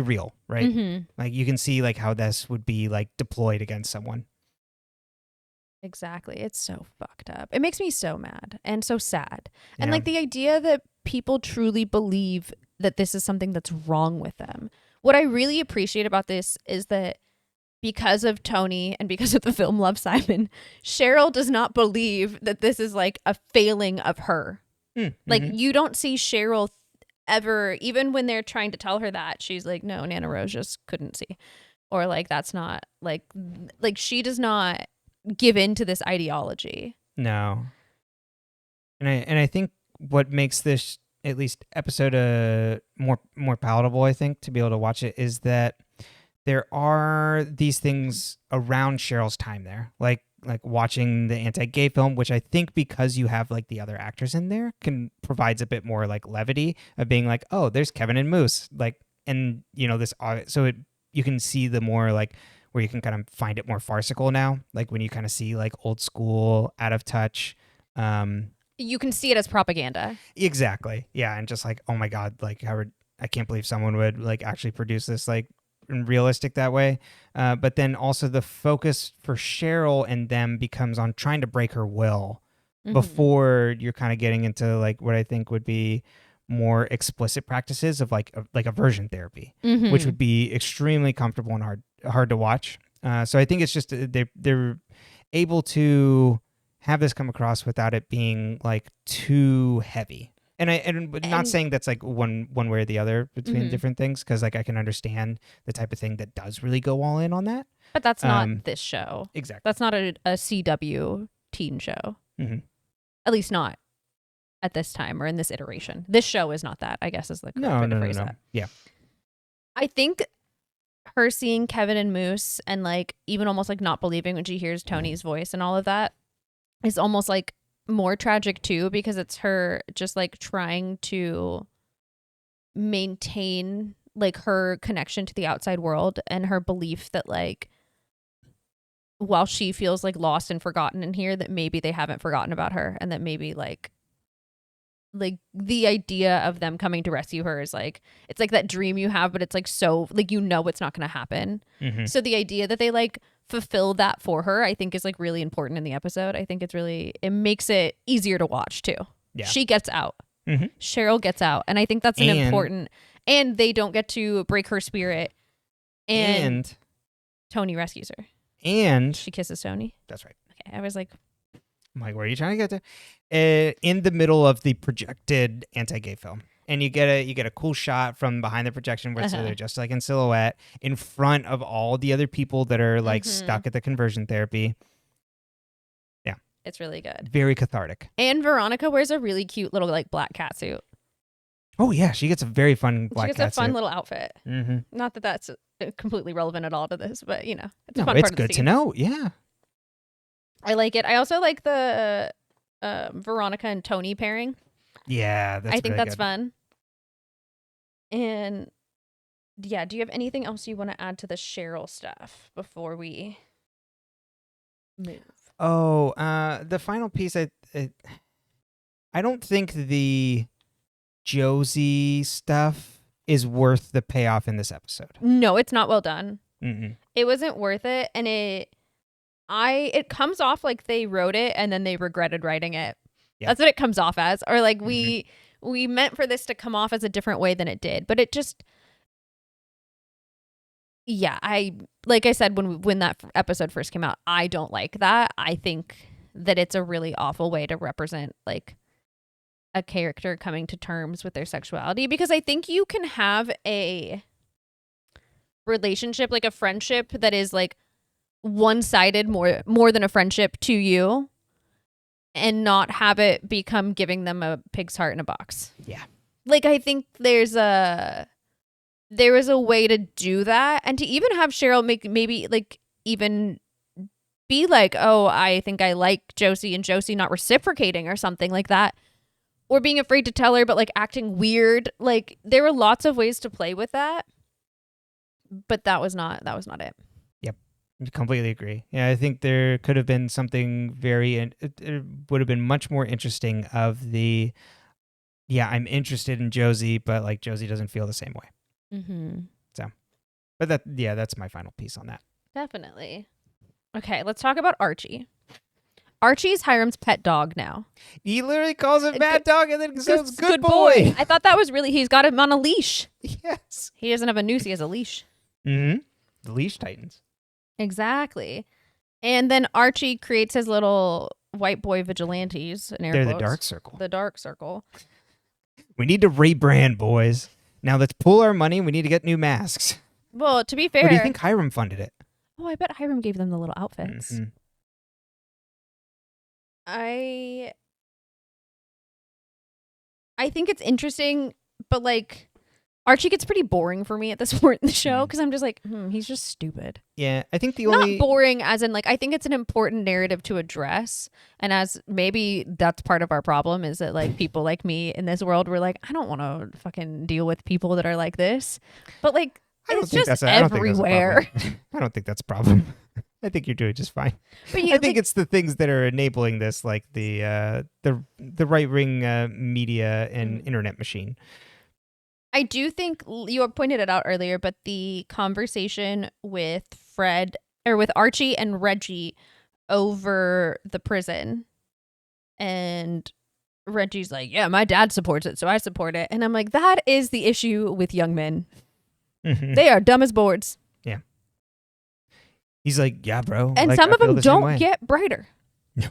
real, right? Mm-hmm. Like you can see like how this would be like deployed against someone. Exactly. It's so fucked up. It makes me so mad and so sad. Yeah. And like the idea that people truly believe that this is something that's wrong with them. What I really appreciate about this is that because of Choni and because of the film Love, Simon, Cheryl does not believe that this is like a failing of her. Like, you don't see Cheryl ever, even when they're trying to tell her that, she's like, no, Nana Rose just couldn't see. Or like, that's not like she does not give in to this ideology. No. And I think what makes this at least episode more palatable, I think, to be able to watch it is that there are these things around Cheryl's time there, like watching the anti-gay film, which I think because you have like the other actors in there provides a bit more like levity of being like, oh, there's Kevin and Moose, like, and you know this, so you can see the more like where you can kind of find it more farcical now, like when you kind of see like old school, out of touch. You can see it as propaganda. Exactly, yeah, and just like, oh my god, like I can't believe someone would like actually produce this like realistic that way. But then also the focus for Cheryl and them becomes on trying to break her will before you're kind of getting into like what I think would be more explicit practices of like aversion therapy, which would be extremely comfortable and hard to watch. So I think it's just they're able to have this come across without it being like too heavy. And not saying that's like one way or the other between different things, because like I can understand the type of thing that does really go all in on that. But that's not this show. Exactly. That's not a CW teen show. At least not at this time or in this iteration. This show is not that, I guess, is the correct way to phrase that. Yeah. I think her seeing Kevin and Moose and like even almost like not believing when she hears Tony's voice and all of that is almost like more tragic too, because it's her just like trying to maintain like her connection to the outside world and her belief that like while she feels like lost and forgotten in here, that maybe they haven't forgotten about her, and that maybe like the idea of them coming to rescue her is like, it's like that dream you have, but it's like so like, you know, it's not going to happen. So the idea that they like fulfill that for her, I think is like really important in the episode. I think it makes it easier to watch too. Yeah. She gets out. Cheryl gets out. And I think that's important, and they don't get to break her spirit. And Choni rescues her. And she kisses Choni. That's right. Okay. I was like, I'm like, where are you trying to get to? In the middle of the projected anti-gay film. And you get a cool shot from behind the projection where they're just like in silhouette in front of all the other people that are like stuck at the conversion therapy. Yeah. It's really good. Very cathartic. And Veronica wears a really cute little like black catsuit. Oh yeah, she gets a very fun black catsuit. She gets a fun little outfit. Not that that's completely relevant at all to this, but you know, it's a fun it's part good of the scene. to know. Yeah. I like it. I also like the Veronica and Choni pairing. Yeah, I think really that's good. fun. And yeah, do you have anything else you want to add to the Cheryl stuff before we move? Oh, the final piece, I don't think the Josie stuff is worth the payoff in this episode. No, it's not well done. It wasn't worth it, and it comes off like they wrote it and then they regretted writing it. Yeah. That's what it comes off as. Or like we meant for this to come off as a different way than it did. But it just, yeah, like I said when that episode first came out, I don't like that. I think that it's a really awful way to represent like a character coming to terms with their sexuality, because I think you can have a relationship, like a friendship that is like one-sided more than a friendship to you, and not have it become giving them a pig's heart in a box. Yeah. Like, I think there is a way to do that, and to even have Cheryl maybe like even be like, oh, I think I like Josie, and Josie not reciprocating or something like that, or being afraid to tell her but like acting weird. Like, there were lots of ways to play with that, but that was not it. Completely agree. Yeah, I think there could have been something it would have been much more interesting of the, I'm interested in Josie, but like Josie doesn't feel the same way. So, but that's my final piece on that. Definitely. Okay, let's talk about Archie. Archie's Hiram's pet dog now. He literally calls him Mad Dog and then says, good boy. I thought that was really, he's got him on a leash. Yes. He doesn't have a noose, he has a leash. Mm-hmm. The leash tightens. Exactly. And then Archie creates his little white boy vigilantes. They're the Dark Circle. The Dark Circle. We need to rebrand, boys. Now let's pool our money. We need to get new masks. Well, to be fair. Or do you think Hiram funded it? Oh, I bet Hiram gave them the little outfits. Mm-hmm. I think it's interesting, but like Archie gets pretty boring for me at this point in the show because I'm just like, he's just stupid. Yeah, I think not boring as in like I think it's an important narrative to address, and as maybe that's part of our problem is that like people like me in this world we're like I don't want to fucking deal with people that are like this, but like it's just everywhere. I don't think that's a problem. I think you're doing just fine. But I think it's the things that are enabling this, like the right wing media and internet machine. I do think you pointed it out earlier, but the conversation with Fred or with Archie and Reggie over the prison, and Reggie's like, "Yeah, my dad supports it, so I support it," and I'm like, that is the issue with young men. Mm-hmm. They are dumb as boards. Yeah. He's like, yeah, bro. And some of them don't get brighter. No.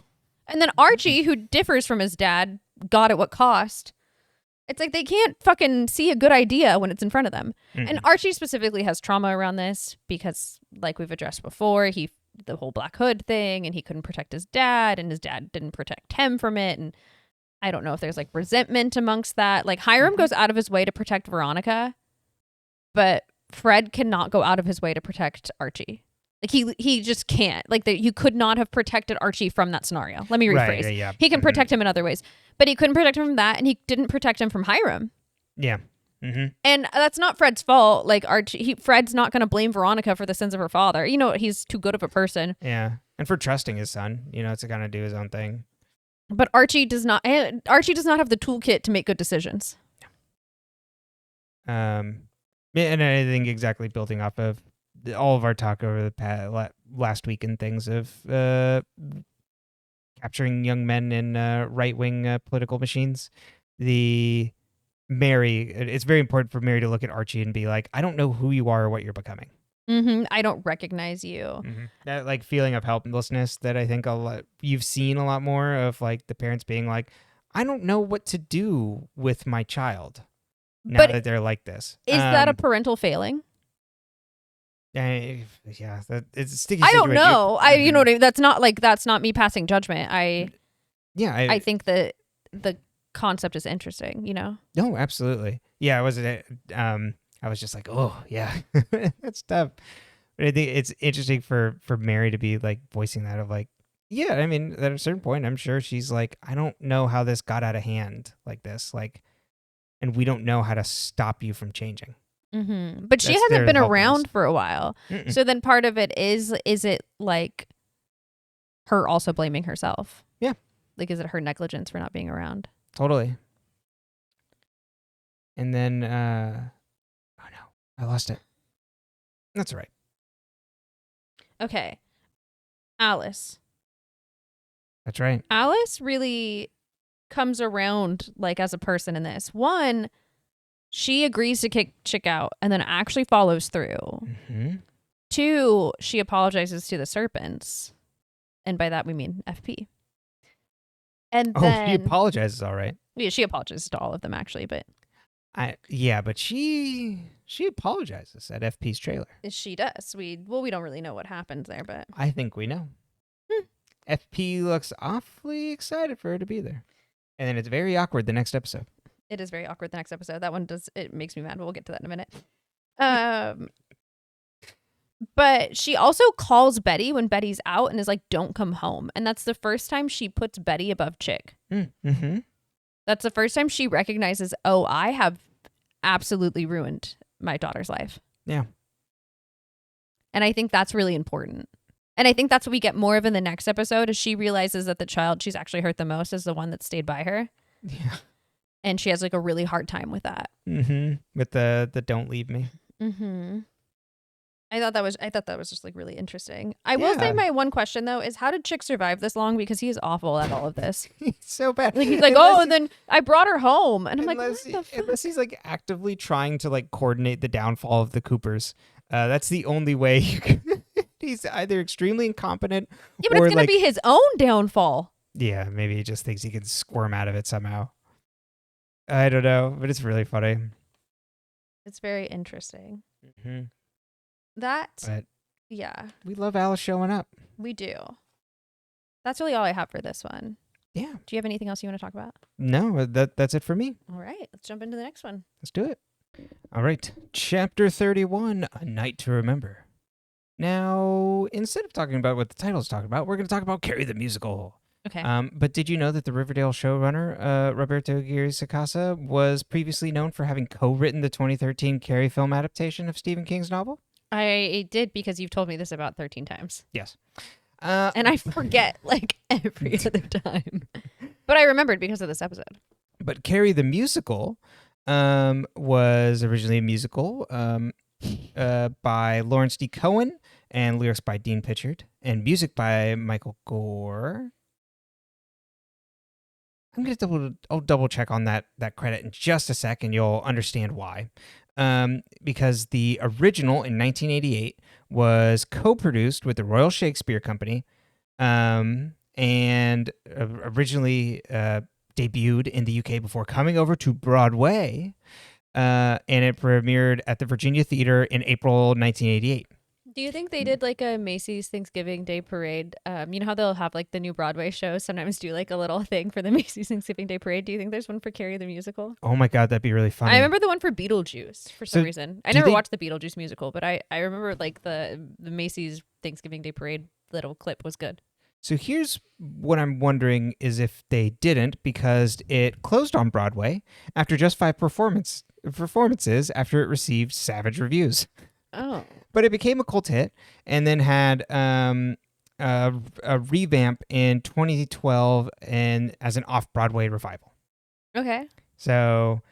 And then Archie, who differs from his dad, God at what cost? It's like they can't fucking see a good idea when it's in front of them. Mm-hmm. And Archie specifically has trauma around this because, like we've addressed before, the whole Black Hood thing, and he couldn't protect his dad, and his dad didn't protect him from it. And I don't know if there's like resentment amongst that. Like Hiram goes out of his way to protect Veronica, but Fred cannot go out of his way to protect Archie. Like he just can't. Like you could not have protected Archie from that scenario. Let me rephrase. Right, yeah. He can protect him in other ways, but he couldn't protect him from that, and he didn't protect him from Hiram. Yeah. Mm-hmm. And that's not Fred's fault. Like Fred's not going to blame Veronica for the sins of her father. You know, he's too good of a person. Yeah, and for trusting his son, to kind of do his own thing. But Archie does not. Archie does not have the toolkit to make good decisions. Yeah, and I think exactly building off of all of our talk over the last week and things of capturing young men in right-wing political machines. It's very important for Mary to look at Archie and be like, I don't know who you are or what you're becoming. Mm-hmm. I don't recognize you. Mm-hmm. That like feeling of helplessness that I think you've seen a lot more of, like the parents being like, I don't know what to do with my child now that they're like this. Is that a parental failing? Yeah, it's a sticky situation. I don't know. You know what I mean? That's not me passing judgment. I think that the concept is interesting, No, absolutely. Yeah, I was just like, oh yeah, that's tough. But I think it's interesting for Mary to be like voicing that of like, yeah, I mean, at a certain point, I'm sure she's like, I don't know how this got out of hand like this, like, and we don't know how to stop you from changing. Mm-hmm. But she hasn't been around for a while. Mm-mm. So then part of it is it like her also blaming herself? Yeah. Like, is it her negligence for not being around? Totally. And then, oh no, I lost it. That's all right. Okay. Alice. That's right. Alice really comes around like as a person in this. One, she agrees to kick Chic out and then actually follows through. Mm-hmm. Two, she apologizes to the serpents. And by that we mean FP. And then she apologizes, all right. Yeah, she apologizes to all of them actually, but but she apologizes at FP's trailer. She does. We don't really know what happens there, but I think we know. FP looks awfully excited for her to be there. And then it's very awkward the next episode. It is very awkward the next episode. That one it makes me mad, but we'll get to that in a minute. But she also calls Betty when Betty's out and is like, don't come home. And that's the first time she puts Betty above Chic. Mm-hmm. That's the first time she recognizes, oh, I have absolutely ruined my daughter's life. Yeah. And I think that's really important. And I think that's what we get more of in the next episode, is she realizes that the child she's actually hurt the most is the one that stayed by her. Yeah. And she has like a really hard time with that. Mm-hmm. With the don't leave me. Mm-hmm. I thought that was just like really interesting. I will say my one question though is how did Chick survive this long? Because he is awful at all of this. He's so bad. Like he's like, and then I brought her home, and I'm like, what the fuck? Unless he's like actively trying to like coordinate the downfall of the Coopers. That's the only way you can. He's either extremely incompetent, yeah, but or it's gonna like, be his own downfall. yeah, maybe he just thinks he can squirm out of it somehow. I don't know, but it's really funny. It's very interesting. Mm-hmm. But yeah, we love Alice showing up. We do. That's really all I have for this one. Yeah. Do you have anything else you want to talk about? No, that's it for me. All right, let's jump into the next one. Let's do it. All right, Chapter 31, A Night to Remember. Now, instead of talking about what the title's talking about, we're going to talk about Carrie the Musical. Okay. But did you know that the Riverdale showrunner, Roberto Aguirre-Sacasa, was previously known for having co-written the 2013 Carrie film adaptation of Stephen King's novel? I did because you've told me this about 13 times. Yes. And I forget like every other time. But I remembered because of this episode. But Carrie the Musical was originally a musical by Lawrence D. Cohen and lyrics by Dean Pitchard and music by Michael Gore. I'm going to double check on that credit in just a sec, and you'll understand why. Because the original in 1988 was co-produced with the Royal Shakespeare Company, and originally debuted in the UK before coming over to Broadway, and it premiered at the Virginia Theater in April 1988. Do you think they did like a Macy's Thanksgiving Day parade? You know how they'll have like the new Broadway shows sometimes do like a little thing for the Macy's Thanksgiving Day parade? Do you think there's one for Carrie the Musical? Oh my God, that'd be really funny. I remember the one for Beetlejuice for some reason. I never watched the Beetlejuice musical, but I remember like the Macy's Thanksgiving Day parade little clip was good. So here's what I'm wondering is if they didn't, because it closed on Broadway after just 5 performances after it received savage reviews. Oh. But it became a cult hit and then had a revamp in 2012 and as an off-Broadway revival. Okay. So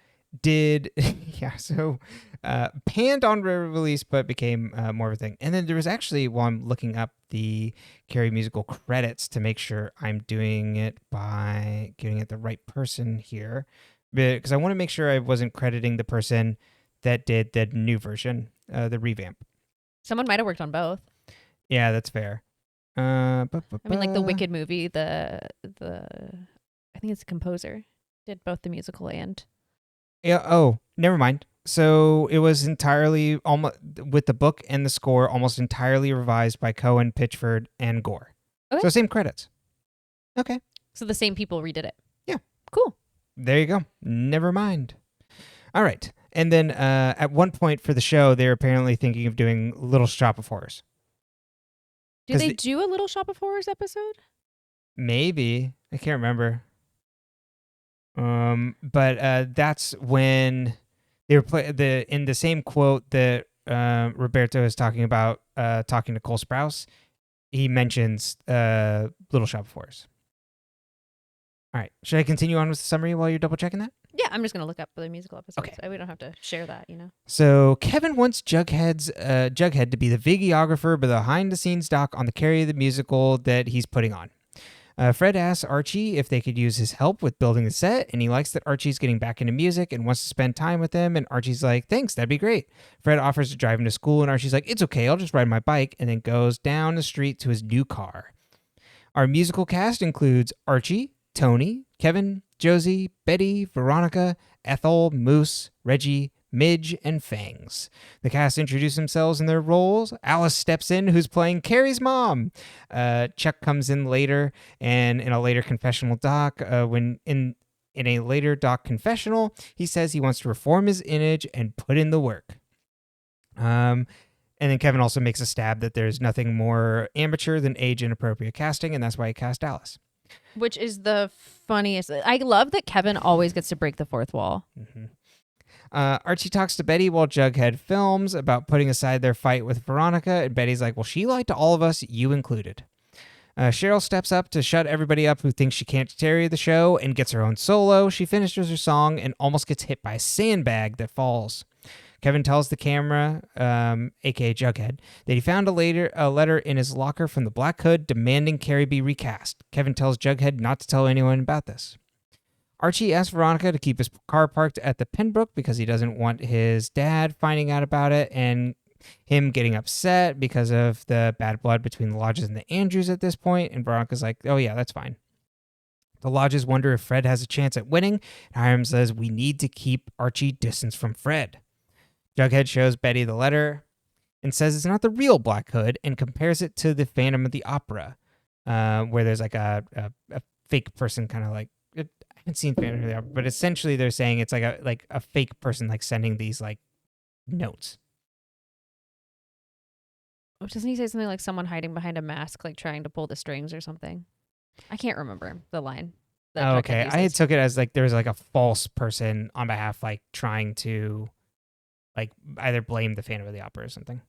panned on release, but became more of a thing. And then there was actually, while I'm looking up the Carrie musical credits to make sure I'm doing it by giving it the right person here, because I want to make sure I wasn't crediting the person that did the new version, the revamp. Someone might have worked on both. Yeah, that's fair. I mean, like the Wicked movie, I think it's the composer did both the musical and. Yeah. Oh, never mind. So it was entirely almost with the book and the score almost entirely revised by Cohen, Pitchford, and Gore. Okay. So same credits. Okay. So the same people redid it. Yeah. Cool. There you go. Never mind. All right. And then at one point for the show, they're apparently thinking of doing Little Shop of Horrors. Do they do a Little Shop of Horrors episode? Maybe. I can't remember. But that's when they were in the same quote that Roberto is talking about, talking to Cole Sprouse. He mentions Little Shop of Horrors. All right. Should I continue on with the summary while you're double checking that? Yeah, I'm just going to look up the musical episodes. Okay. So we don't have to share that, you know? So Kevin wants Jughead to be the videographer behind the scenes doc on the Carrie the Musical that he's putting on. Fred asks Archie if they could use his help with building the set, and he likes that Archie's getting back into music and wants to spend time with him, and Archie's like, thanks, that'd be great. Fred offers to drive him to school, and Archie's like, it's okay, I'll just ride my bike, and then goes down the street to his new car. Our musical cast includes Archie, Tony, Kevin, Josie, Betty, Veronica, Ethel, Moose, Reggie, Midge, and Fangs. The cast introduce themselves in their roles. Alice steps in, who's playing Carrie's mom. Chuck comes in later, and in a later confessional doc, in a later doc confessional, he says he wants to reform his image and put in the work. And then Kevin also makes a stab that there's nothing more amateur than age-inappropriate casting, and that's why he cast Alice. Which is the funniest. I love that Kevin always gets to break the fourth wall. Mm-hmm. Archie talks to Betty while Jughead films about putting aside their fight with Veronica, and Betty's like, well, she lied to all of us, you included. Cheryl steps up to shut everybody up who thinks she can't carry the show and gets her own solo. She finishes her song and almost gets hit by a sandbag that falls. Kevin tells the camera, aka Jughead, that he found a letter in his locker from the Black Hood demanding Carrie be recast. Kevin tells Jughead not to tell anyone about this. Archie asks Veronica to keep his car parked at the Pembroke because he doesn't want his dad finding out about it and him getting upset because of the bad blood between the Lodges and the Andrews at this point. And Veronica's like, oh yeah, that's fine. The Lodges wonder if Fred has a chance at winning. And Hiram says, we need to keep Archie distance from Fred. Jughead shows Betty the letter and says it's not the real Black Hood and compares it to the Phantom of the Opera, where there's like a fake person kind of like, I haven't seen Phantom of the Opera, but essentially they're saying it's like a fake person like sending these like notes. Doesn't he say something like someone hiding behind a mask, like trying to pull the strings or something? I can't remember the line. Oh, okay. I had took it as like there's like a false person on behalf, like trying to like either blame the Phantom of the Opera or something.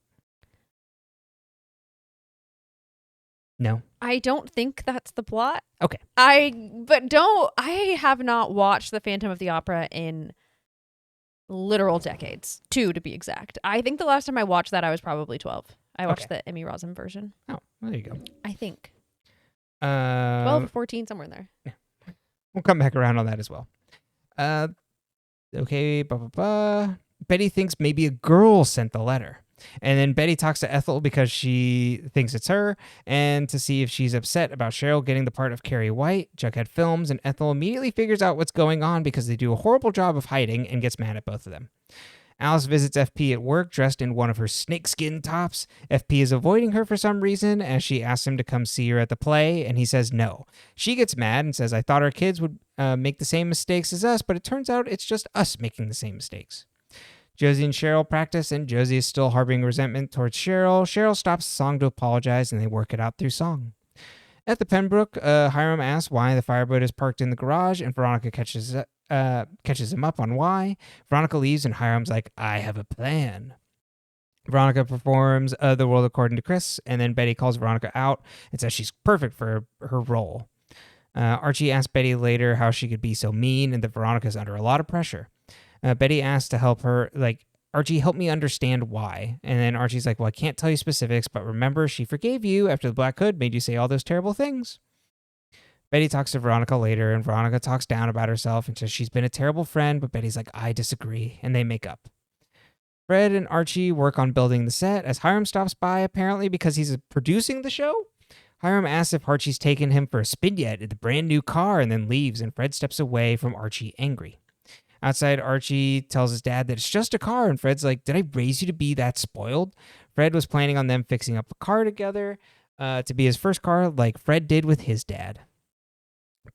No. I don't think that's the plot. Okay. I have not watched the Phantom of the Opera in literal decades, 2 to be exact. I think the last time I watched that I was probably 12. I watched the Emmy Rossum version. Oh, well, there you go. I think. 12 or 14, somewhere in there. Yeah. We'll come back around on that as well. Okay, Betty thinks maybe a girl sent the letter. And then Betty talks to Ethel because she thinks it's her and to see if she's upset about Cheryl getting the part of Carrie White. Jughead films and Ethel immediately figures out what's going on because they do a horrible job of hiding and gets mad at both of them. Alice visits FP at work dressed in one of her snakeskin tops. FP is avoiding her for some reason as she asks him to come see her at the play, and he says no. She gets mad and says, I thought our kids would make the same mistakes as us, but it turns out it's just us making the same mistakes. Josie and Cheryl practice, and Josie is still harboring resentment towards Cheryl. Cheryl stops the song to apologize, and they work it out through song. At the Pembroke, Hiram asks why the fireboat is parked in the garage, and Veronica catches him up on why. Veronica leaves, and Hiram's like, I have a plan. Veronica performs The World According to Chris, and then Betty calls Veronica out and says she's perfect for her role. Archie asks Betty later how she could be so mean and that Veronica's under a lot of pressure. Betty asks to help her, like, Archie, help me understand why. And then Archie's like, well, I can't tell you specifics, but remember, she forgave you after the Black Hood made you say all those terrible things. Betty talks to Veronica later, and Veronica talks down about herself and says she's been a terrible friend, but Betty's like, I disagree, and they make up. Fred and Archie work on building the set as Hiram stops by, apparently because he's producing the show. Hiram asks if Archie's taken him for a spin yet in the brand new car and then leaves, and Fred steps away from Archie angry. Outside, Archie tells his dad that it's just a car, and Fred's like, did I raise you to be that spoiled? Fred was planning on them fixing up a car together to be his first car like Fred did with his dad.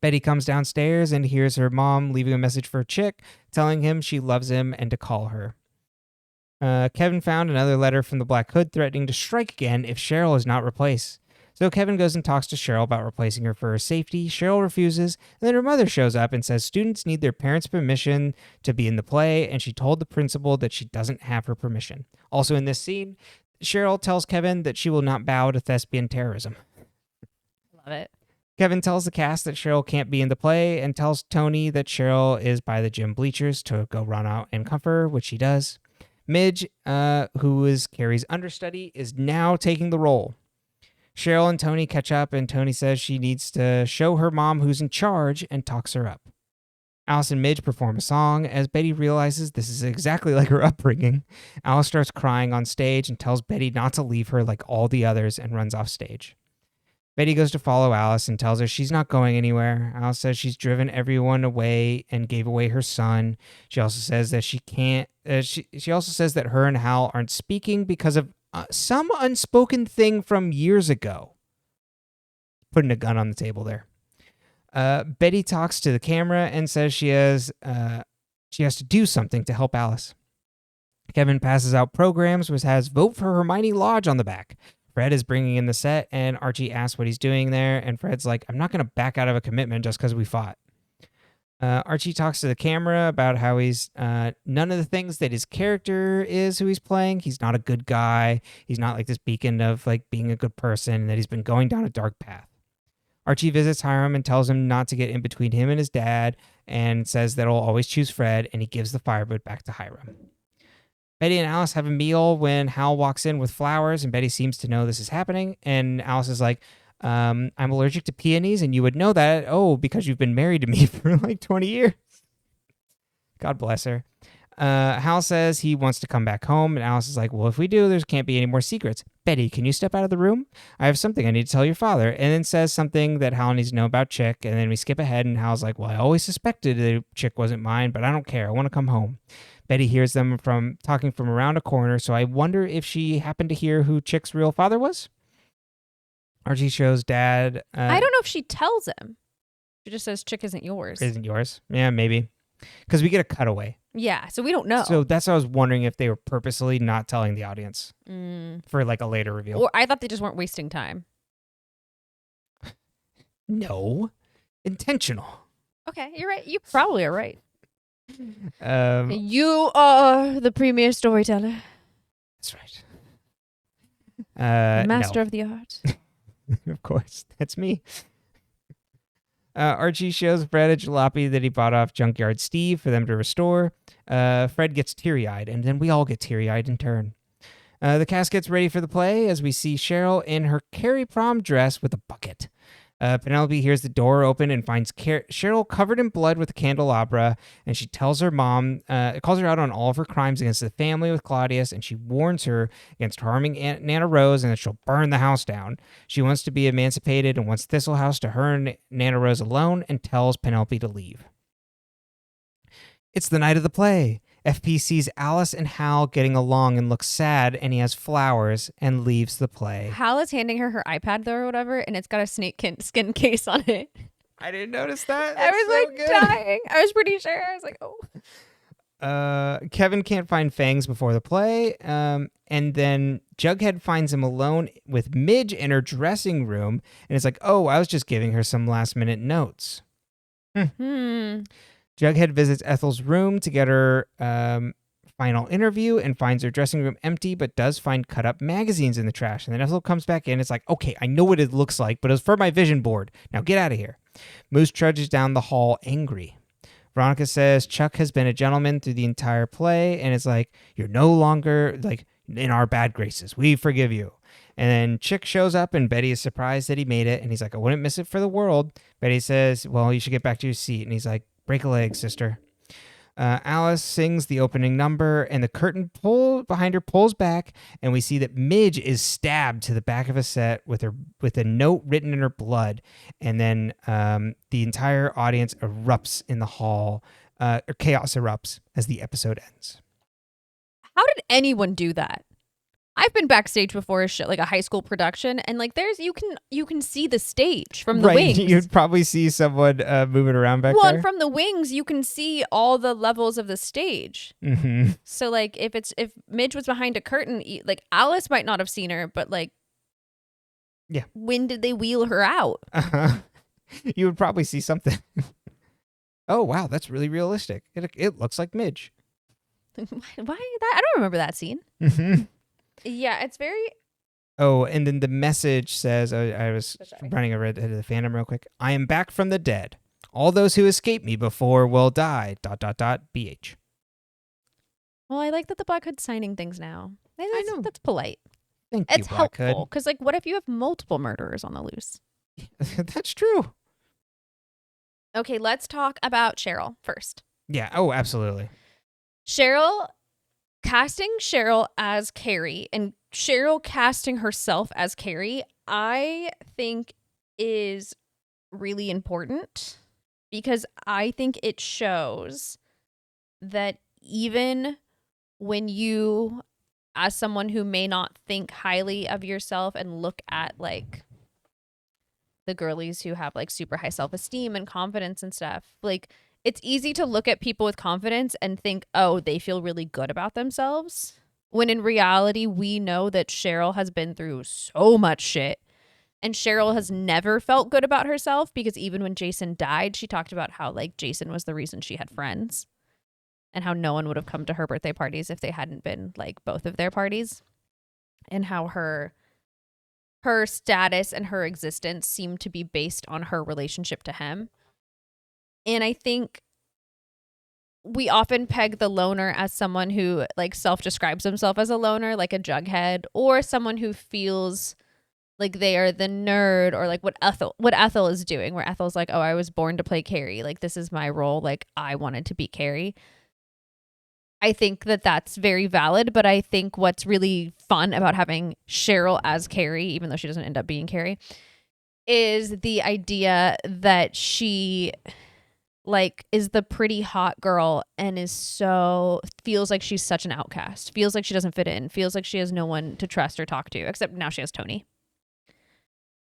Betty comes downstairs and hears her mom leaving a message for Chic, telling him she loves him and to call her. Kevin found another letter from the Black Hood threatening to strike again if Cheryl is not replaced. So Kevin goes and talks to Cheryl about replacing her for her safety. Cheryl refuses, and then her mother shows up and says students need their parents' permission to be in the play, and she told the principal that she doesn't have her permission. Also in this scene, Cheryl tells Kevin that she will not bow to thespian terrorism. Love it. Kevin tells the cast that Cheryl can't be in the play and tells Choni that Cheryl is by the gym bleachers to go run out and comfort her, which she does. Midge, who is Carrie's understudy, is now taking the role. Cheryl and Choni catch up, and Choni says she needs to show her mom who's in charge and talks her up. Alice and Midge perform a song as Betty realizes this is exactly like her upbringing. Alice starts crying on stage and tells Betty not to leave her like all the others and runs off stage. Betty goes to follow Alice and tells her she's not going anywhere. Alice says she's driven everyone away and gave away her son. She also says that she can't. She also says that her and Hal aren't speaking because of some unspoken thing from years ago. Putting a gun on the table there. Betty talks to the camera and says she has to do something to help Alice. Kevin passes out programs which has "Vote for Hermione Lodge" on the back. Fred is bringing in the set, and Archie asks what he's doing there, and Fred's like, I'm not going to back out of a commitment just because we fought. Archie talks to the camera about how he's none of the things that his character is who he's playing. He's not a good guy. He's not like this beacon of like being a good person, and that he's been going down a dark path. Archie visits Hiram and tells him not to get in between him and his dad, and says that he'll always choose Fred, and he gives the fireboat back to Hiram. Betty and Alice have a meal when Hal walks in with flowers, and Betty seems to know this is happening. And Alice is like, I'm allergic to peonies, and you would know that. Oh, because you've been married to me for like 20 years. God bless her. Hal says he wants to come back home, and Alice is like, well, if we do, there can't be any more secrets. Betty, can you step out of the room? I have something I need to tell your father. And then says something that Hal needs to know about Chic, and then we skip ahead, and Hal's like, well, I always suspected that Chic wasn't mine, but I don't care. I want to come home. Betty hears them talking from around a corner, so I wonder if she happened to hear who Chic's real father was? Archie shows Dad. I don't know if she tells him. She just says Chic isn't yours. Isn't yours? Yeah, maybe. Because we get a cutaway. Yeah, so we don't know. So that's what I was wondering, if they were purposely not telling the audience for like a later reveal. Or I thought they just weren't wasting time. No. Intentional. Okay, you're right. You probably are right. You are the premier storyteller. That's right. Master of the art. Of course. That's me. Archie shows Fred a jalopy that he bought off Junkyard Steve for them to restore. Fred gets teary-eyed, and then we all get teary-eyed in turn. The cast gets ready for the play as we see Cheryl in her Carrie prom dress with a bucket. Penelope hears the door open and finds Cheryl covered in blood with a candelabra, and she tells her mom, calls her out on all of her crimes against the family with Claudius, and she warns her against harming Nana Rose and that she'll burn the house down. She wants to be emancipated and wants Thistle House to her and Nana Rose alone, and tells Penelope to leave. It's the night of the play. FP sees Alice and Hal getting along and looks sad, and he has flowers and leaves the play. Hal is handing her iPad, though, or whatever, and it's got a snake skin case on it. I didn't notice that. I was so dying. I was pretty sure. I was like, oh. Kevin can't find Fangs before the play, and then Jughead finds him alone with Midge in her dressing room, and it's like, oh, I was just giving her some last-minute notes. Jughead visits Ethel's room to get her final interview and finds her dressing room empty, but does find cut-up magazines in the trash. And then Ethel comes back in. It's like, okay, I know what it looks like, but it was for my vision board. Now get out of here. Moose trudges down the hall angry. Veronica says Chuck has been a gentleman through the entire play, and it's like, you're no longer like in our bad graces. We forgive you. And then Chic shows up, and Betty is surprised that he made it. And he's like, I wouldn't miss it for the world. Betty says, well, you should get back to your seat. And he's like, break a leg, sister. Alice sings the opening number, and the curtain behind her pulls back, and we see that Midge is stabbed to the back of a set with a note written in her blood. And then the entire audience erupts in the hall. Or chaos erupts as the episode ends. How did anyone do that? I've been backstage before like a high school production, and like you can see the stage from the wings. You'd probably see someone moving around back there. Well, from the wings, you can see all the levels of the stage. Mm-hmm. So like if Midge was behind a curtain, like Alice might not have seen her, but like, yeah, when did they wheel her out? You would probably see something. Oh wow, that's really realistic. It looks like Midge. Why that? I don't remember that scene. Mm-hmm. Yeah, it's very... Oh, and then the message says, I was running a red head of the fandom real quick. I am back from the dead. All those who escaped me before will die. ... BH. Well, I like that the Black Hood's signing things now. I know. That's polite. Thank you, it's Black Hood. helpful, because like, what if you have multiple murderers on the loose? That's true. Okay, let's talk about Cheryl first. Yeah, oh, absolutely. Casting Cheryl as Carrie and Cheryl casting herself as Carrie, I think is really important, because I think it shows that even when you, as someone who may not think highly of yourself and look at like the girlies who have like super high self-esteem and confidence and stuff, like it's easy to look at people with confidence and think, oh, they feel really good about themselves. When in reality, we know that Cheryl has been through so much shit. And Cheryl has never felt good about herself, because even when Jason died, she talked about how like Jason was the reason she had friends, and how no one would have come to her birthday parties if they hadn't been like both of their parties, and how her status and her existence seemed to be based on her relationship to him. And I think we often peg the loner as someone who like self-describes himself as a loner, like a jughead, or someone who feels like they are the nerd, or like what Ethel is doing, where Ethel's like, oh, I was born to play Carrie. Like, this is my role. Like, I wanted to be Carrie. I think that that's very valid, but I think what's really fun about having Cheryl as Carrie, even though she doesn't end up being Carrie, is the idea that she like is the pretty hot girl and feels like she's such an outcast, feels like she doesn't fit in, feels like she has no one to trust or talk to, except now she has Choni.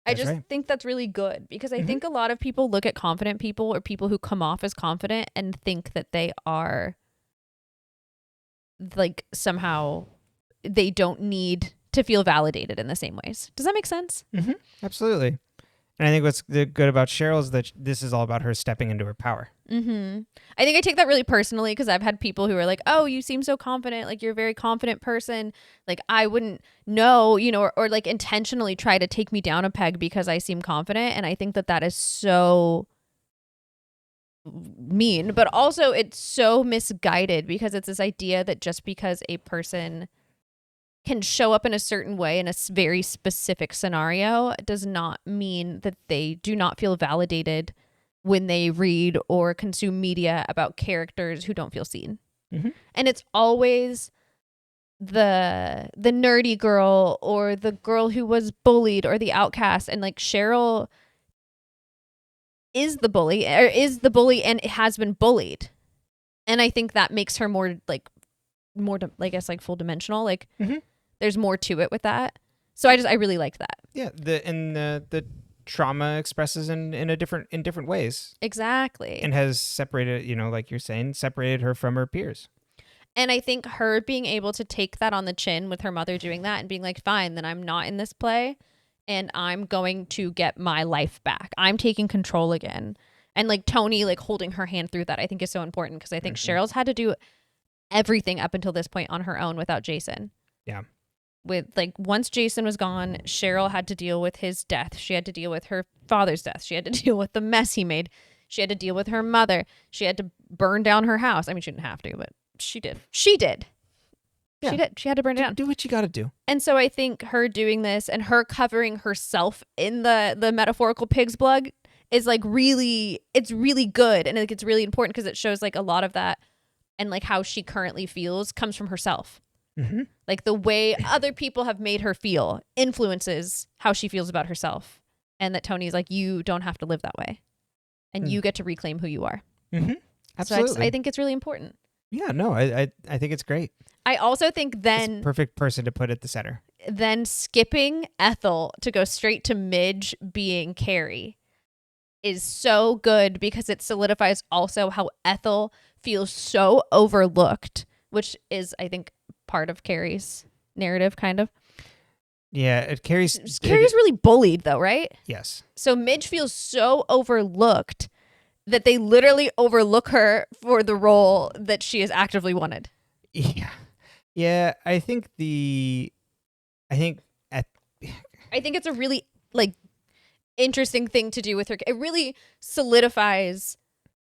I just think that's really good, because I think a lot of people look at confident people or people who come off as confident and think that they are like somehow they don't need to feel validated in the same ways. Does that make sense? Mm-hmm. Absolutely. And I think what's good about Cheryl is that this is all about her stepping into her power. Mm-hmm. I think I take that really personally, because I've had people who are like, oh, you seem so confident. Like, you're a very confident person. Like, I wouldn't know, or like intentionally try to take me down a peg because I seem confident. And I think that that is so mean, but also it's so misguided, because it's this idea that just because a person can show up in a certain way in a very specific scenario does not mean that they do not feel validated when they read or consume media about characters who don't feel seen. Mm-hmm. And it's always the nerdy girl or the girl who was bullied or the outcast. And like Cheryl is the bully and has been bullied. And I think that makes her more, I guess, like full dimensional. Like, there's more to it with that. So I really liked that. Yeah. The trauma expresses in different ways. Exactly. And has separated, like you're saying, separated her from her peers. And I think her being able to take that on the chin with her mother doing that and being like, fine, then I'm not in this play and I'm going to get my life back. I'm taking control again. And like Choni, like holding her hand through that, I think is so important, because I think Cheryl's had to do everything up until this point on her own without Jason. Yeah. With like, once Jason was gone, Cheryl had to deal with his death. She had to deal with her father's death. She had to deal with the mess he made. She had to deal with her mother. She had to burn down her house. I mean, she didn't have to, but she did. Yeah. She did. She had to burn it down. Do what you got to do. And so I think her doing this and her covering herself in the metaphorical pig's blood is like it's really good. And like, it's really important, because it shows like a lot of that, and like how she currently feels comes from herself. Mm-hmm. Like the way other people have made her feel influences how she feels about herself. And that Tony's like, you don't have to live that way. And you get to reclaim who you are. Mm-hmm. Absolutely. So I think it's really important. Yeah, no, I think it's great. I also think then... It's perfect person to put at the center. Then skipping Ethel to go straight to Midge being Carrie is so good, because it solidifies also how Ethel feels so overlooked, which is, I think, part of Carrie's narrative, kind of. Yeah, Carrie's really bullied, though, right? Yes. So Midge feels so overlooked that they literally overlook her for the role that she has actively wanted. Yeah. I think it's a really like interesting thing to do with her. It really solidifies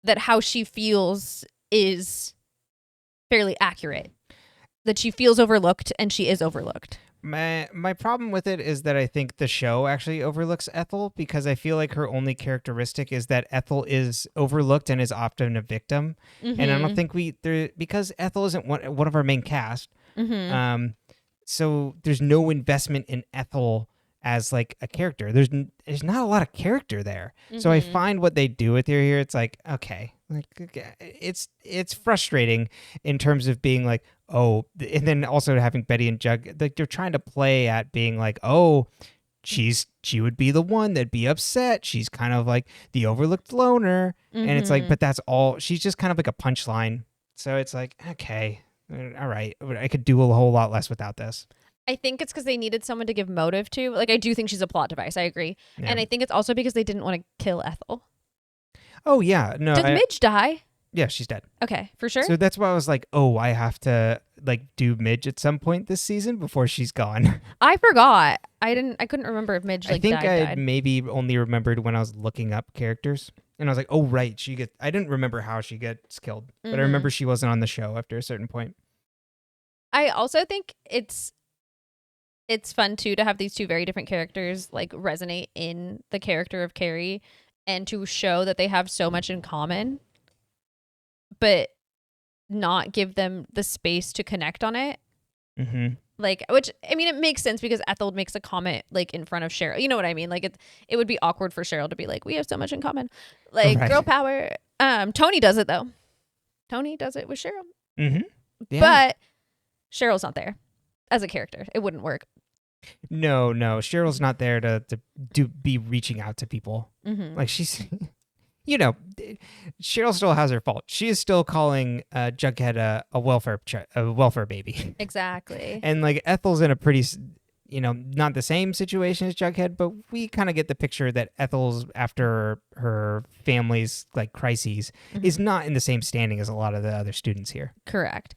that how she feels is fairly accurate. That she feels overlooked, and she is overlooked. My problem with it is that I think the show actually overlooks Ethel, because I feel like her only characteristic is that Ethel is overlooked and is often a victim. Mm-hmm. And I don't think because Ethel isn't one of our main cast. Mm-hmm. So there's no investment in Ethel as like a character. There's not a lot of character there. Mm-hmm. So I find what they do with her here, it's like, okay, like it's frustrating in terms of being like, oh, and then also having Betty and Jug, like they're trying to play at being like, oh, she would be the one that'd be upset. She's kind of like the overlooked loner. Mm-hmm. And it's like, but that's all. She's just kind of like a punchline. So it's like, okay, all right. I could do a whole lot less without this. I think it's because they needed someone to give motive to. Like, I do think she's a plot device. I agree. Yeah. And I think it's also because they didn't want to kill Ethel. Oh, yeah. No. Did Midge die? Yeah, she's dead. Okay, for sure. So that's why I was like, oh, I have to like do Midge at some point this season before she's gone. I forgot. I couldn't remember if Midge died. I think I maybe only remembered when I was looking up characters. And I was like, oh, right. I didn't remember how she gets killed, but I remember she wasn't on the show after a certain point. I also think it's fun too to have these two very different characters like resonate in the character of Carrie and to show that they have so much in common, but not give them the space to connect on it. Mm-hmm. Like, which, I mean, it makes sense because Ethel makes a comment like in front of Cheryl. You know what I mean? Like it would be awkward for Cheryl to be like, we have so much in common. Like, girl power. Tony does it though. Tony does it with Cheryl. Mm-hmm. Yeah. But Cheryl's not there as a character. It wouldn't work. No. Cheryl's not there to be reaching out to people. Mm-hmm. Like she's, Cheryl still has her fault. She is still calling Jughead a welfare baby. Exactly. And like Ethel's in a pretty, not the same situation as Jughead, but we kind of get the picture that Ethel's after her family's like crises is not in the same standing as a lot of the other students here. Correct.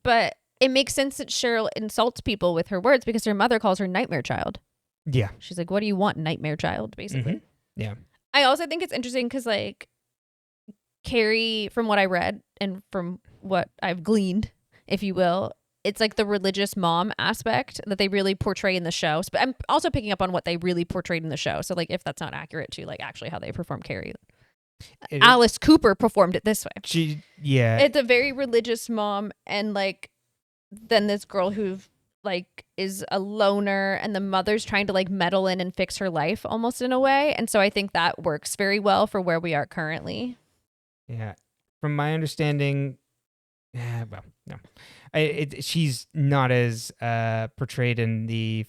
But it makes sense that Cheryl insults people with her words because her mother calls her nightmare child. Yeah. She's like, what do you want, nightmare child, basically. Mm-hmm. Yeah. I also think it's interesting because, like, Carrie, from what I read and from what I've gleaned, if you will, it's like the religious mom aspect that they really portray in the show. But I'm also picking up on what they really portrayed in the show. So, like, if that's not accurate to, like, actually how they perform Carrie. Alice Cooper performed it this way. It's a very religious mom, and, like, then this girl who like is a loner, and the mother's trying to like meddle in and fix her life almost in a way. And so I think that works very well for where we are currently. Yeah. From my understanding, well, no. She's not as portrayed in the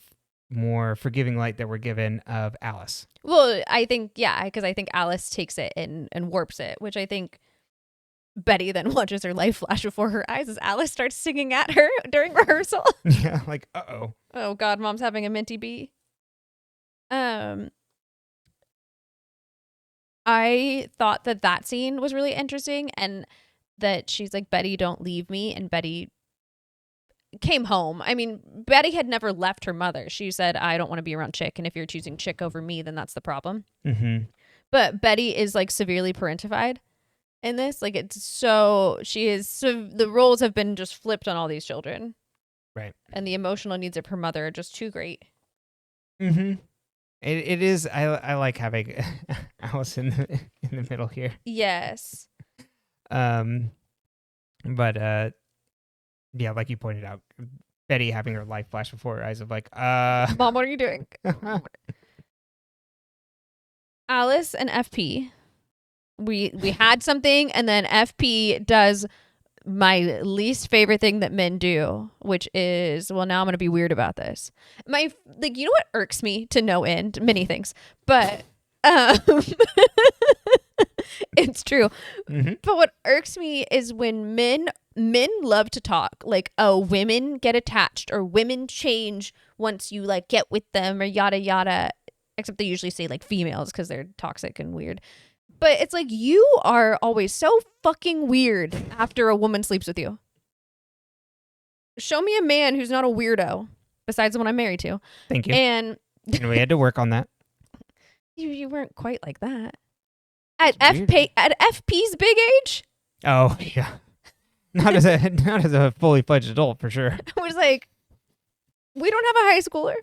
more forgiving light that we're given of Alice. Well, I think, because I think Alice takes it and warps it, which I think Betty then watches her life flash before her eyes as Alice starts singing at her during rehearsal. Yeah, like, uh-oh. Oh, God, mom's having a minty bee. I thought that scene was really interesting, and that she's like, Betty, don't leave me, and Betty came home. I mean, Betty had never left her mother. She said, I don't want to be around Chic, and if you're choosing Chic over me, then that's the problem. Mm-hmm. But Betty is like severely parentified in this. Like, it's so the roles have been just flipped on all these children. Right. And the emotional needs of her mother are just too great. Mm-hmm. It is. I like having Alice in the middle here. Yes. But yeah, like you pointed out, Betty having her life flash before her eyes of like, Mom, what are you doing? Alice and FP. We had something, and then FP does my least favorite thing that men do, which is, well, now I'm going to be weird about this. You know what irks me to no end? Many things. But it's true. Mm-hmm. But what irks me is when men love to talk like, oh, women get attached or women change once you like get with them or yada yada, except they usually say like females because they're toxic and weird. But it's like, you are always so fucking weird after a woman sleeps with you. Show me a man who's not a weirdo, besides the one I'm married to. Thank you. And we had to work on that. You weren't quite like that. At FP's big age? Oh, yeah. Not as a fully fledged adult, for sure. I was like, we don't have a high schooler.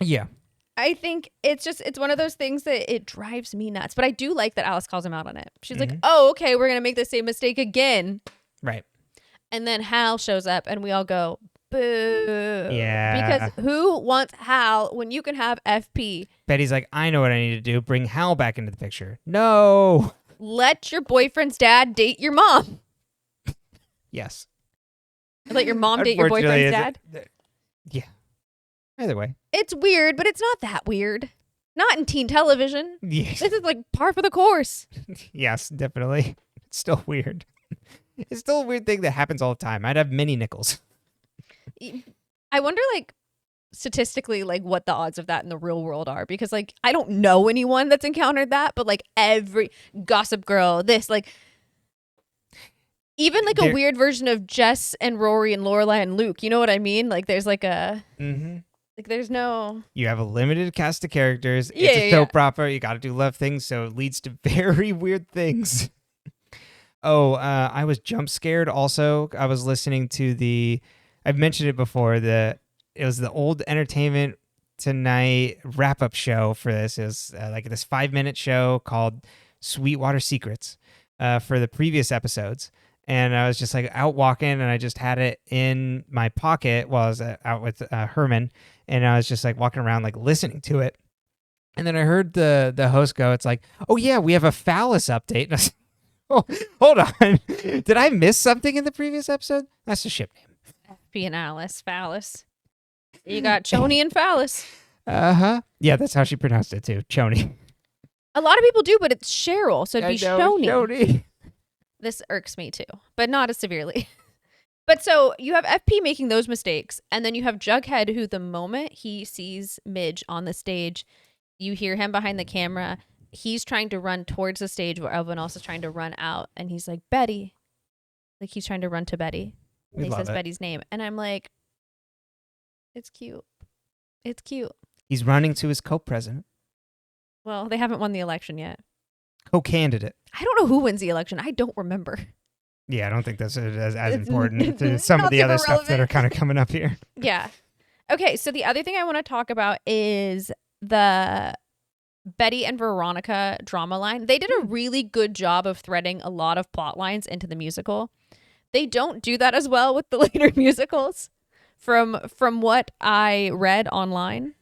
Yeah. I think it's one of those things that it drives me nuts. But I do like that Alice calls him out on it. She's like, oh, okay, we're going to make the same mistake again. Right. And then Hal shows up and we all go, boo. Yeah. Because who wants Hal when you can have FP? Betty's like, I know what I need to do. Bring Hal back into the picture. No. Let your boyfriend's dad date your mom. Yes. Let your mom date your boyfriend's dad? Yeah. Either way. It's weird, but it's not that weird. Not in teen television. Yes. This is like par for the course. Yes, definitely. It's still weird. It's still a weird thing that happens all the time. I'd have many nickels. I wonder, like, statistically, like, what the odds of that in the real world are. Because, like, I don't know anyone that's encountered that, but, like, every Gossip Girl, this, like, even, like, a weird version of Jess and Rory and Lorelai and Luke. You know what I mean? Like, there's, like, a... Mm-hmm. Like, there's no. You have a limited cast of characters. Yeah, It's a yeah, soap opera. You got to do love things, so it leads to very weird things. I was jump scared also. I was listening to I've mentioned it before, it was the old Entertainment Tonight wrap-up show for this. It was like this 5-minute show called Sweetwater Secrets for the previous episodes. And I was just like out walking, and I just had it in my pocket while I was out with Herman, and I was just like walking around like listening to it. And then I heard the host go, it's like, oh yeah, we have a phallus update. And I was like, oh, hold on. Did I miss something in the previous episode? That's the ship name. FP and Alice, phallus. You got Choni and phallus. Uh-huh. Yeah, that's how she pronounced it too. Choni. A lot of people do, but it's Cheryl, so it'd be Choni. Choni. This irks me too, but not as severely. But so you have FP making those mistakes, and then you have Jughead, who the moment he sees Midge on the stage, you hear him behind the camera. He's trying to run towards the stage where everyone else is trying to run out, and he's like, Betty. Like, he's trying to run to Betty. And he says Betty's name. And I'm like, it's cute. It's cute. He's running to his co-president. Well, they haven't won the election yet. Co-candidate. I don't know who wins the election. I don't remember. Yeah, I don't think that's as important to some of the other stuff that are kind of coming up here. Yeah. Okay, so the other thing I want to talk about is the Betty and Veronica drama line. They did a really good job of threading a lot of plot lines into the musical. They don't do that as well with the later musicals from what I read online.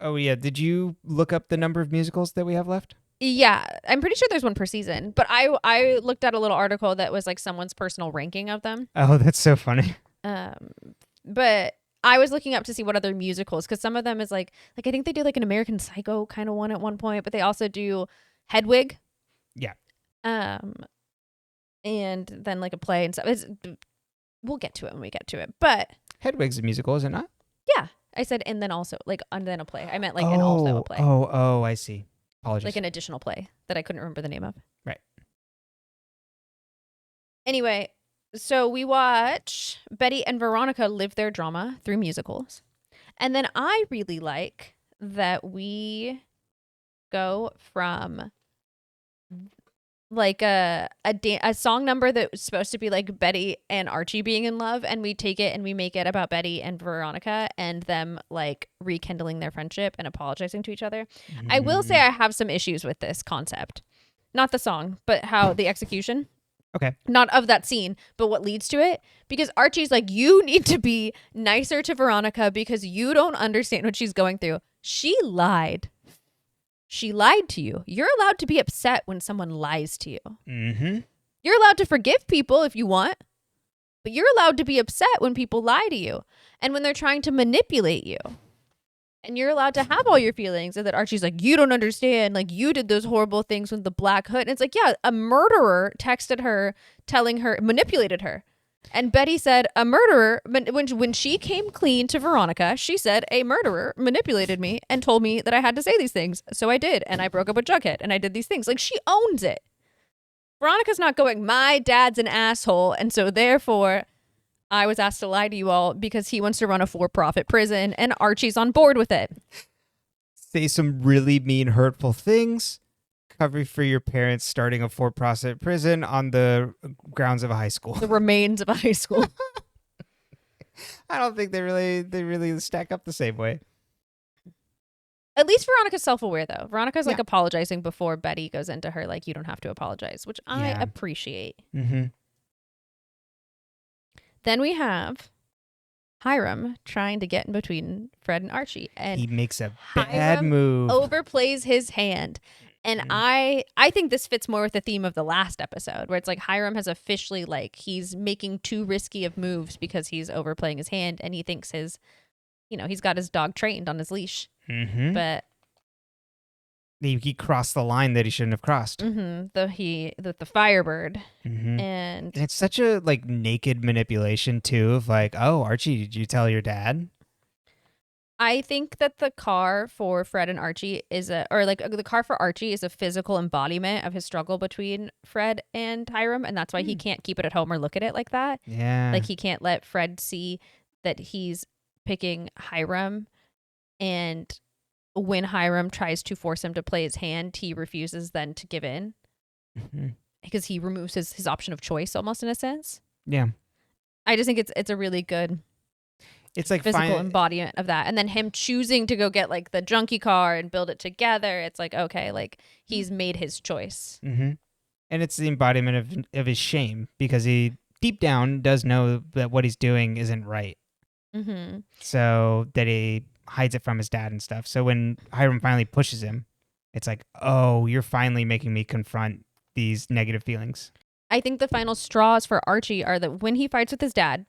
Oh, yeah. Did you look up the number of musicals that we have left? Yeah, I'm pretty sure there's one per season, but I looked at a little article that was like someone's personal ranking of them. Oh, that's so funny. But I was looking up to see what other musicals, because some of them is like I think they do like an American Psycho kind of one at one point, but they also do Hedwig. Yeah. And then like a play and stuff. We'll get to it when we get to it, but Hedwig's a musical, is it not? Yeah, I said and then also like and then a play. I meant like and also a play. Oh, I see. Apologies. Like an additional play that I couldn't remember the name of. Right. Anyway, so we watch Betty and Veronica live their drama through musicals. And then I really like that we go from like a song number that was supposed to be like Betty and Archie being in love, and we take it and we make it about Betty and Veronica and them like rekindling their friendship and apologizing to each other. I will say I have some issues with this concept. Not the song, but how the execution. Okay. Not of that scene, but what leads to it. Because Archie's like, you need to be nicer to Veronica because you don't understand what she's going through. She lied. She lied to you. You're allowed to be upset when someone lies to you. Mm-hmm. You're allowed to forgive people if you want, but you're allowed to be upset when people lie to you and when they're trying to manipulate you. And you're allowed to have all your feelings. And that Archie's like, you don't understand. Like, you did those horrible things with the black hood. And it's like, yeah, a murderer texted her, telling her, manipulated her. And Betty said, a murderer, when she came clean to Veronica, she said, a murderer manipulated me and told me that I had to say these things. So I did. And I broke up with Jughead and I did these things. Like, she owns it. Veronica's not going, my dad's an asshole. And so therefore, I was asked to lie to you all because he wants to run a for-profit prison and Archie's on board with it. Say some really mean, hurtful things. Cover for your parents starting a for-profit prison on the grounds of a high school. The remains of a high school. I don't think they really stack up the same way. At least Veronica's self-aware, though. Veronica's like apologizing before Betty goes into her, like, you don't have to apologize, which I appreciate. Mm-hmm. Then we have Hiram trying to get in between Fred and Archie. And he makes a bad move. Overplays his hand. And I think this fits more with the theme of the last episode, where it's like Hiram has officially, like, he's making too risky of moves because he's overplaying his hand and he thinks he's got his dog trained on his leash. Mm-hmm. But he crossed the line that he shouldn't have crossed. Mm-hmm. The Firebird. Mm-hmm. And it's such a like naked manipulation too of like, oh, Archie, did you tell your dad? I think that the car for Fred and Archie the car for Archie is a physical embodiment of his struggle between Fred and Hiram, and that's why he can't keep it at home or look at it like that. Yeah. Like, he can't let Fred see that he's picking Hiram And when Hiram tries to force him to play his hand, he refuses then to give in because he removes his option of choice almost in a sense. Yeah. I just think it's a really good it's like physical embodiment of that. And then him choosing to go get like the junkie car and build it together. It's like, okay, like he's made his choice. Mm-hmm. And it's the embodiment of his shame because he deep down does know that what he's doing isn't right. Mm-hmm. So that he hides it from his dad and stuff. So when Hiram finally pushes him, it's like, oh, you're finally making me confront these negative feelings. I think the final straws for Archie are that when he fights with his dad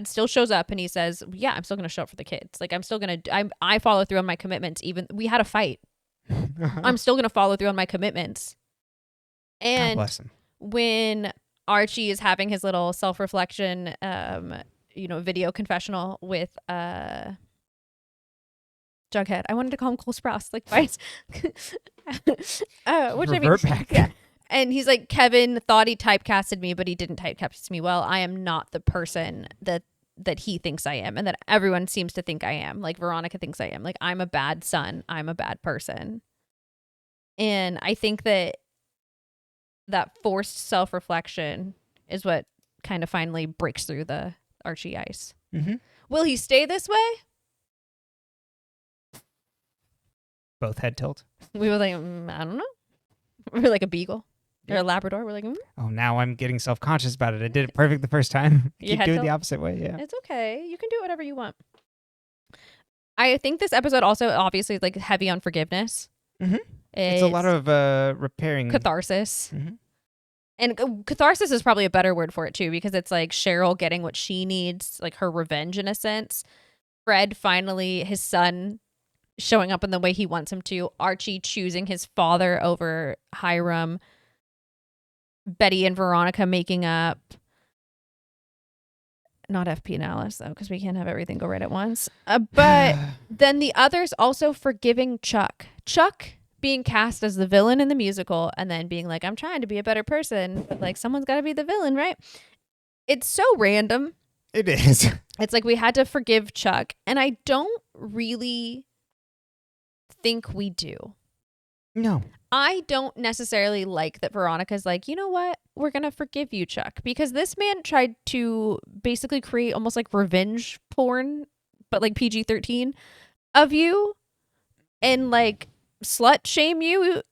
still shows up and he says, yeah, I'm still going to show up for the kids. Like, I'm still going to, I follow through on my commitments. Even we had a fight. I'm still going to follow through on my commitments. And God bless him. When Archie is having his little self-reflection, video confessional with, Jughead. I wanted to call him Cole Sprouse, like twice. Which Revert back. Yeah. And he's like, Kevin thought he typecasted me, but he didn't typecast me well. I am not the person that he thinks I am and that everyone seems to think I am. Like Veronica thinks I am. Like I'm a bad son. I'm a bad person. And I think that forced self-reflection is what kind of finally breaks through the Archie ice. Mm-hmm. Will he stay this way? Both head tilt. We were like, I don't know. We're like a beagle or a Labrador. We're like, oh, now I'm getting self-conscious about it. I did it perfect the first time. Keep doing the opposite way. Yeah, it's okay. You can do whatever you want. I think this episode also obviously is like heavy on forgiveness. Mm-hmm. It's a lot of repairing. Catharsis. Mm-hmm. And catharsis is probably a better word for it too, because it's like Cheryl getting what she needs, like her revenge in a sense. Fred finally, his son, showing up in the way he wants him to. Archie choosing his father over Hiram. Betty and Veronica making up. Not FP and Alice, though, because we can't have everything go right at once. But then the others also forgiving Chuck. Chuck being cast as the villain in the musical and then being like, I'm trying to be a better person, but like someone's got to be the villain, right? It's so random. It is. It's like we had to forgive Chuck. And I don't really think we do. No. I don't necessarily like that Veronica's like, you know what? We're going to forgive you, Chuck. Because this man tried to basically create almost like revenge porn, but like PG-13 of you and like slut shame you.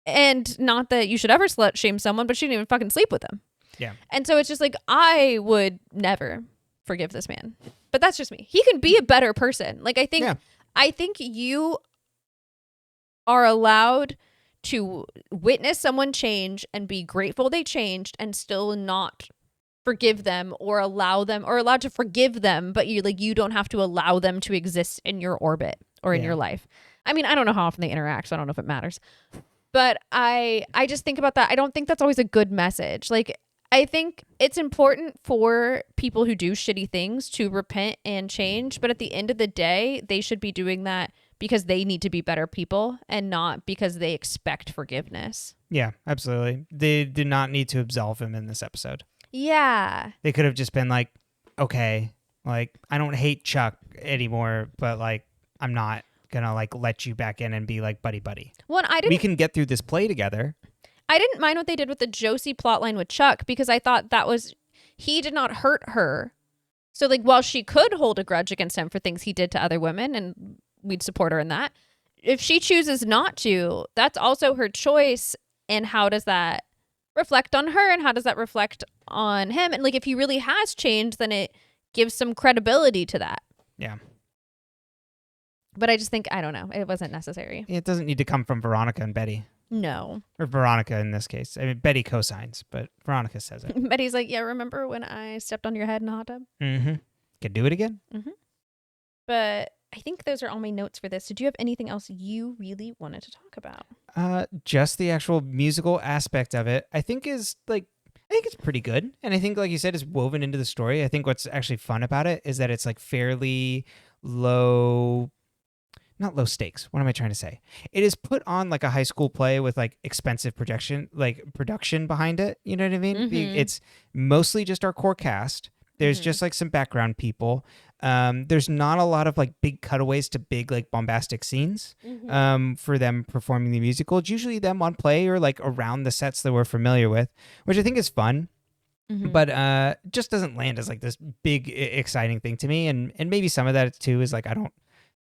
And not that you should ever slut shame someone, but she didn't even fucking sleep with them. Yeah. And so it's just like, I would never forgive this man. But that's just me. He can be a better person. Like, I think you are allowed to witness someone change and be grateful they changed and still not forgive them or allow them or allowed to forgive them, but you don't have to allow them to exist in your orbit or in your life. I mean, I don't know how often they interact, so I don't know if it matters. But I just think about that. I don't think that's always a good message. Like, I think it's important for people who do shitty things to repent and change, but at the end of the day, they should be doing that because they need to be better people and not because they expect forgiveness. Yeah, absolutely. They did not need to absolve him in this episode. Yeah. They could have just been like, okay, like, I don't hate Chuck anymore, but like, I'm not gonna like let you back in and be like buddy. We can get through this play together. I didn't mind what they did with the Josie plotline with Chuck because I thought he did not hurt her. So like, while she could hold a grudge against him for things he did to other women, and we'd support her in that, if she chooses not to, that's also her choice. And how does that reflect on her, and how does that reflect on him? And like, if he really has changed, then it gives some credibility to that. Yeah. But I just think, I don't know, it wasn't necessary. It doesn't need to come from Veronica and Betty. No. Or Veronica in this case. I mean, Betty co-signs, but Veronica says it. Betty's like, yeah, remember when I stepped on your head in a hot tub? Mm-hmm. Could do it again. Mm-hmm. But I think those are all my notes for this. Did you have anything else you really wanted to talk about? Just the actual musical aspect of it, I think it's pretty good. And I think, like you said, is woven into the story. I think what's actually fun about it is that it's like fairly not low stakes. What am I trying to say? It is put on like a high school play with like expensive production behind it. You know what I mean? Mm-hmm. It's mostly just our core cast. There's just like some background people. There's not a lot of like big cutaways to big like bombastic scenes for them performing the musical. It's usually them on play or like around the sets that we're familiar with, which I think is fun. But just doesn't land as like this big exciting thing to me. And maybe some of that too is like I don't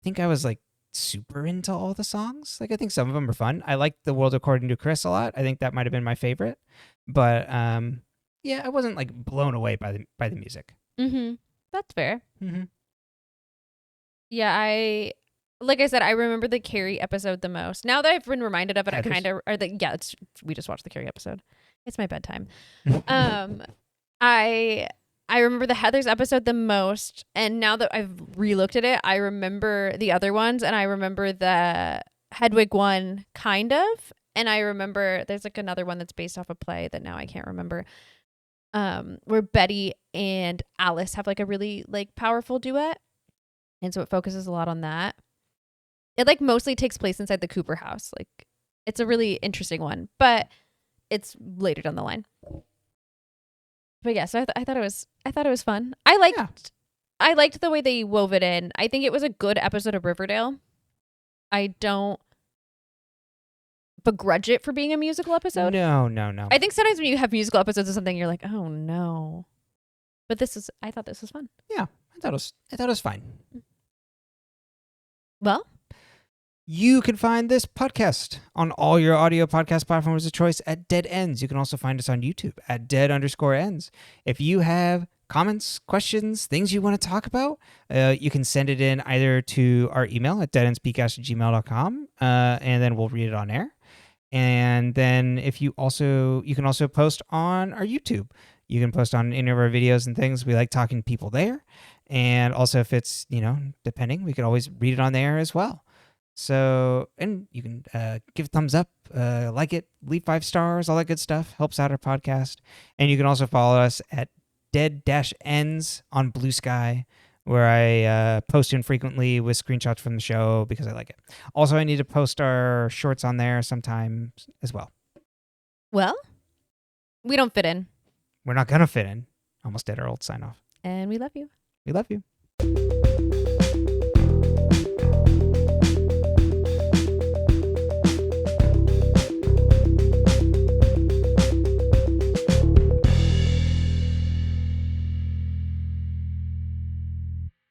think I was like super into all the songs. Like I think some of them are fun. I like The World According to Chris a lot. I think that might have been my favorite. But yeah, I wasn't like blown away by the music. That's fair. Yeah, like I said, I remember the Carrie episode the most. Now that I've been reminded of it, I kind of we just watched the Carrie episode. It's my bedtime. I remember the Heathers episode the most, and now that I've relooked at it, I remember the other ones, and I remember the Hedwig one kind of, and I remember there's like another one that's based off a play that now I can't remember. Where Betty and Alice have like a really like powerful duet, and so it focuses a lot on that. It like mostly takes place inside the Cooper house. Like it's a really interesting one, but it's later down the line. But yeah, so I thought it was fun. I liked the way they wove it in. I think it was a good episode of Riverdale. I don't begrudge it for being a musical episode. No. I think sometimes when you have musical episodes of something, you're like, oh no. But I thought this was fun. Yeah, I thought it was fine. Well, you can find this podcast on all your audio podcast platforms of choice at Dead Ends. You can also find us on YouTube at dead_ends. If you have comments, questions, things you want to talk about, you can send it in either to our email at deadendspcast@gmail.com, and then we'll read it on air. And then you can also post on our YouTube. You can post on any of our videos and things. We like talking to people there. And also if it's, depending, we could always read it on there as well. So, and you can give a thumbs up, like it, leave 5 stars, all that good stuff. Helps out our podcast. And you can also follow us at dead-ends on Blue Sky, where I post infrequently with screenshots from the show because I like it. Also, I need to post our shorts on there sometimes as well. Well, we don't fit in. We're not going to fit in. Almost did our old sign off. And we love you. We love you.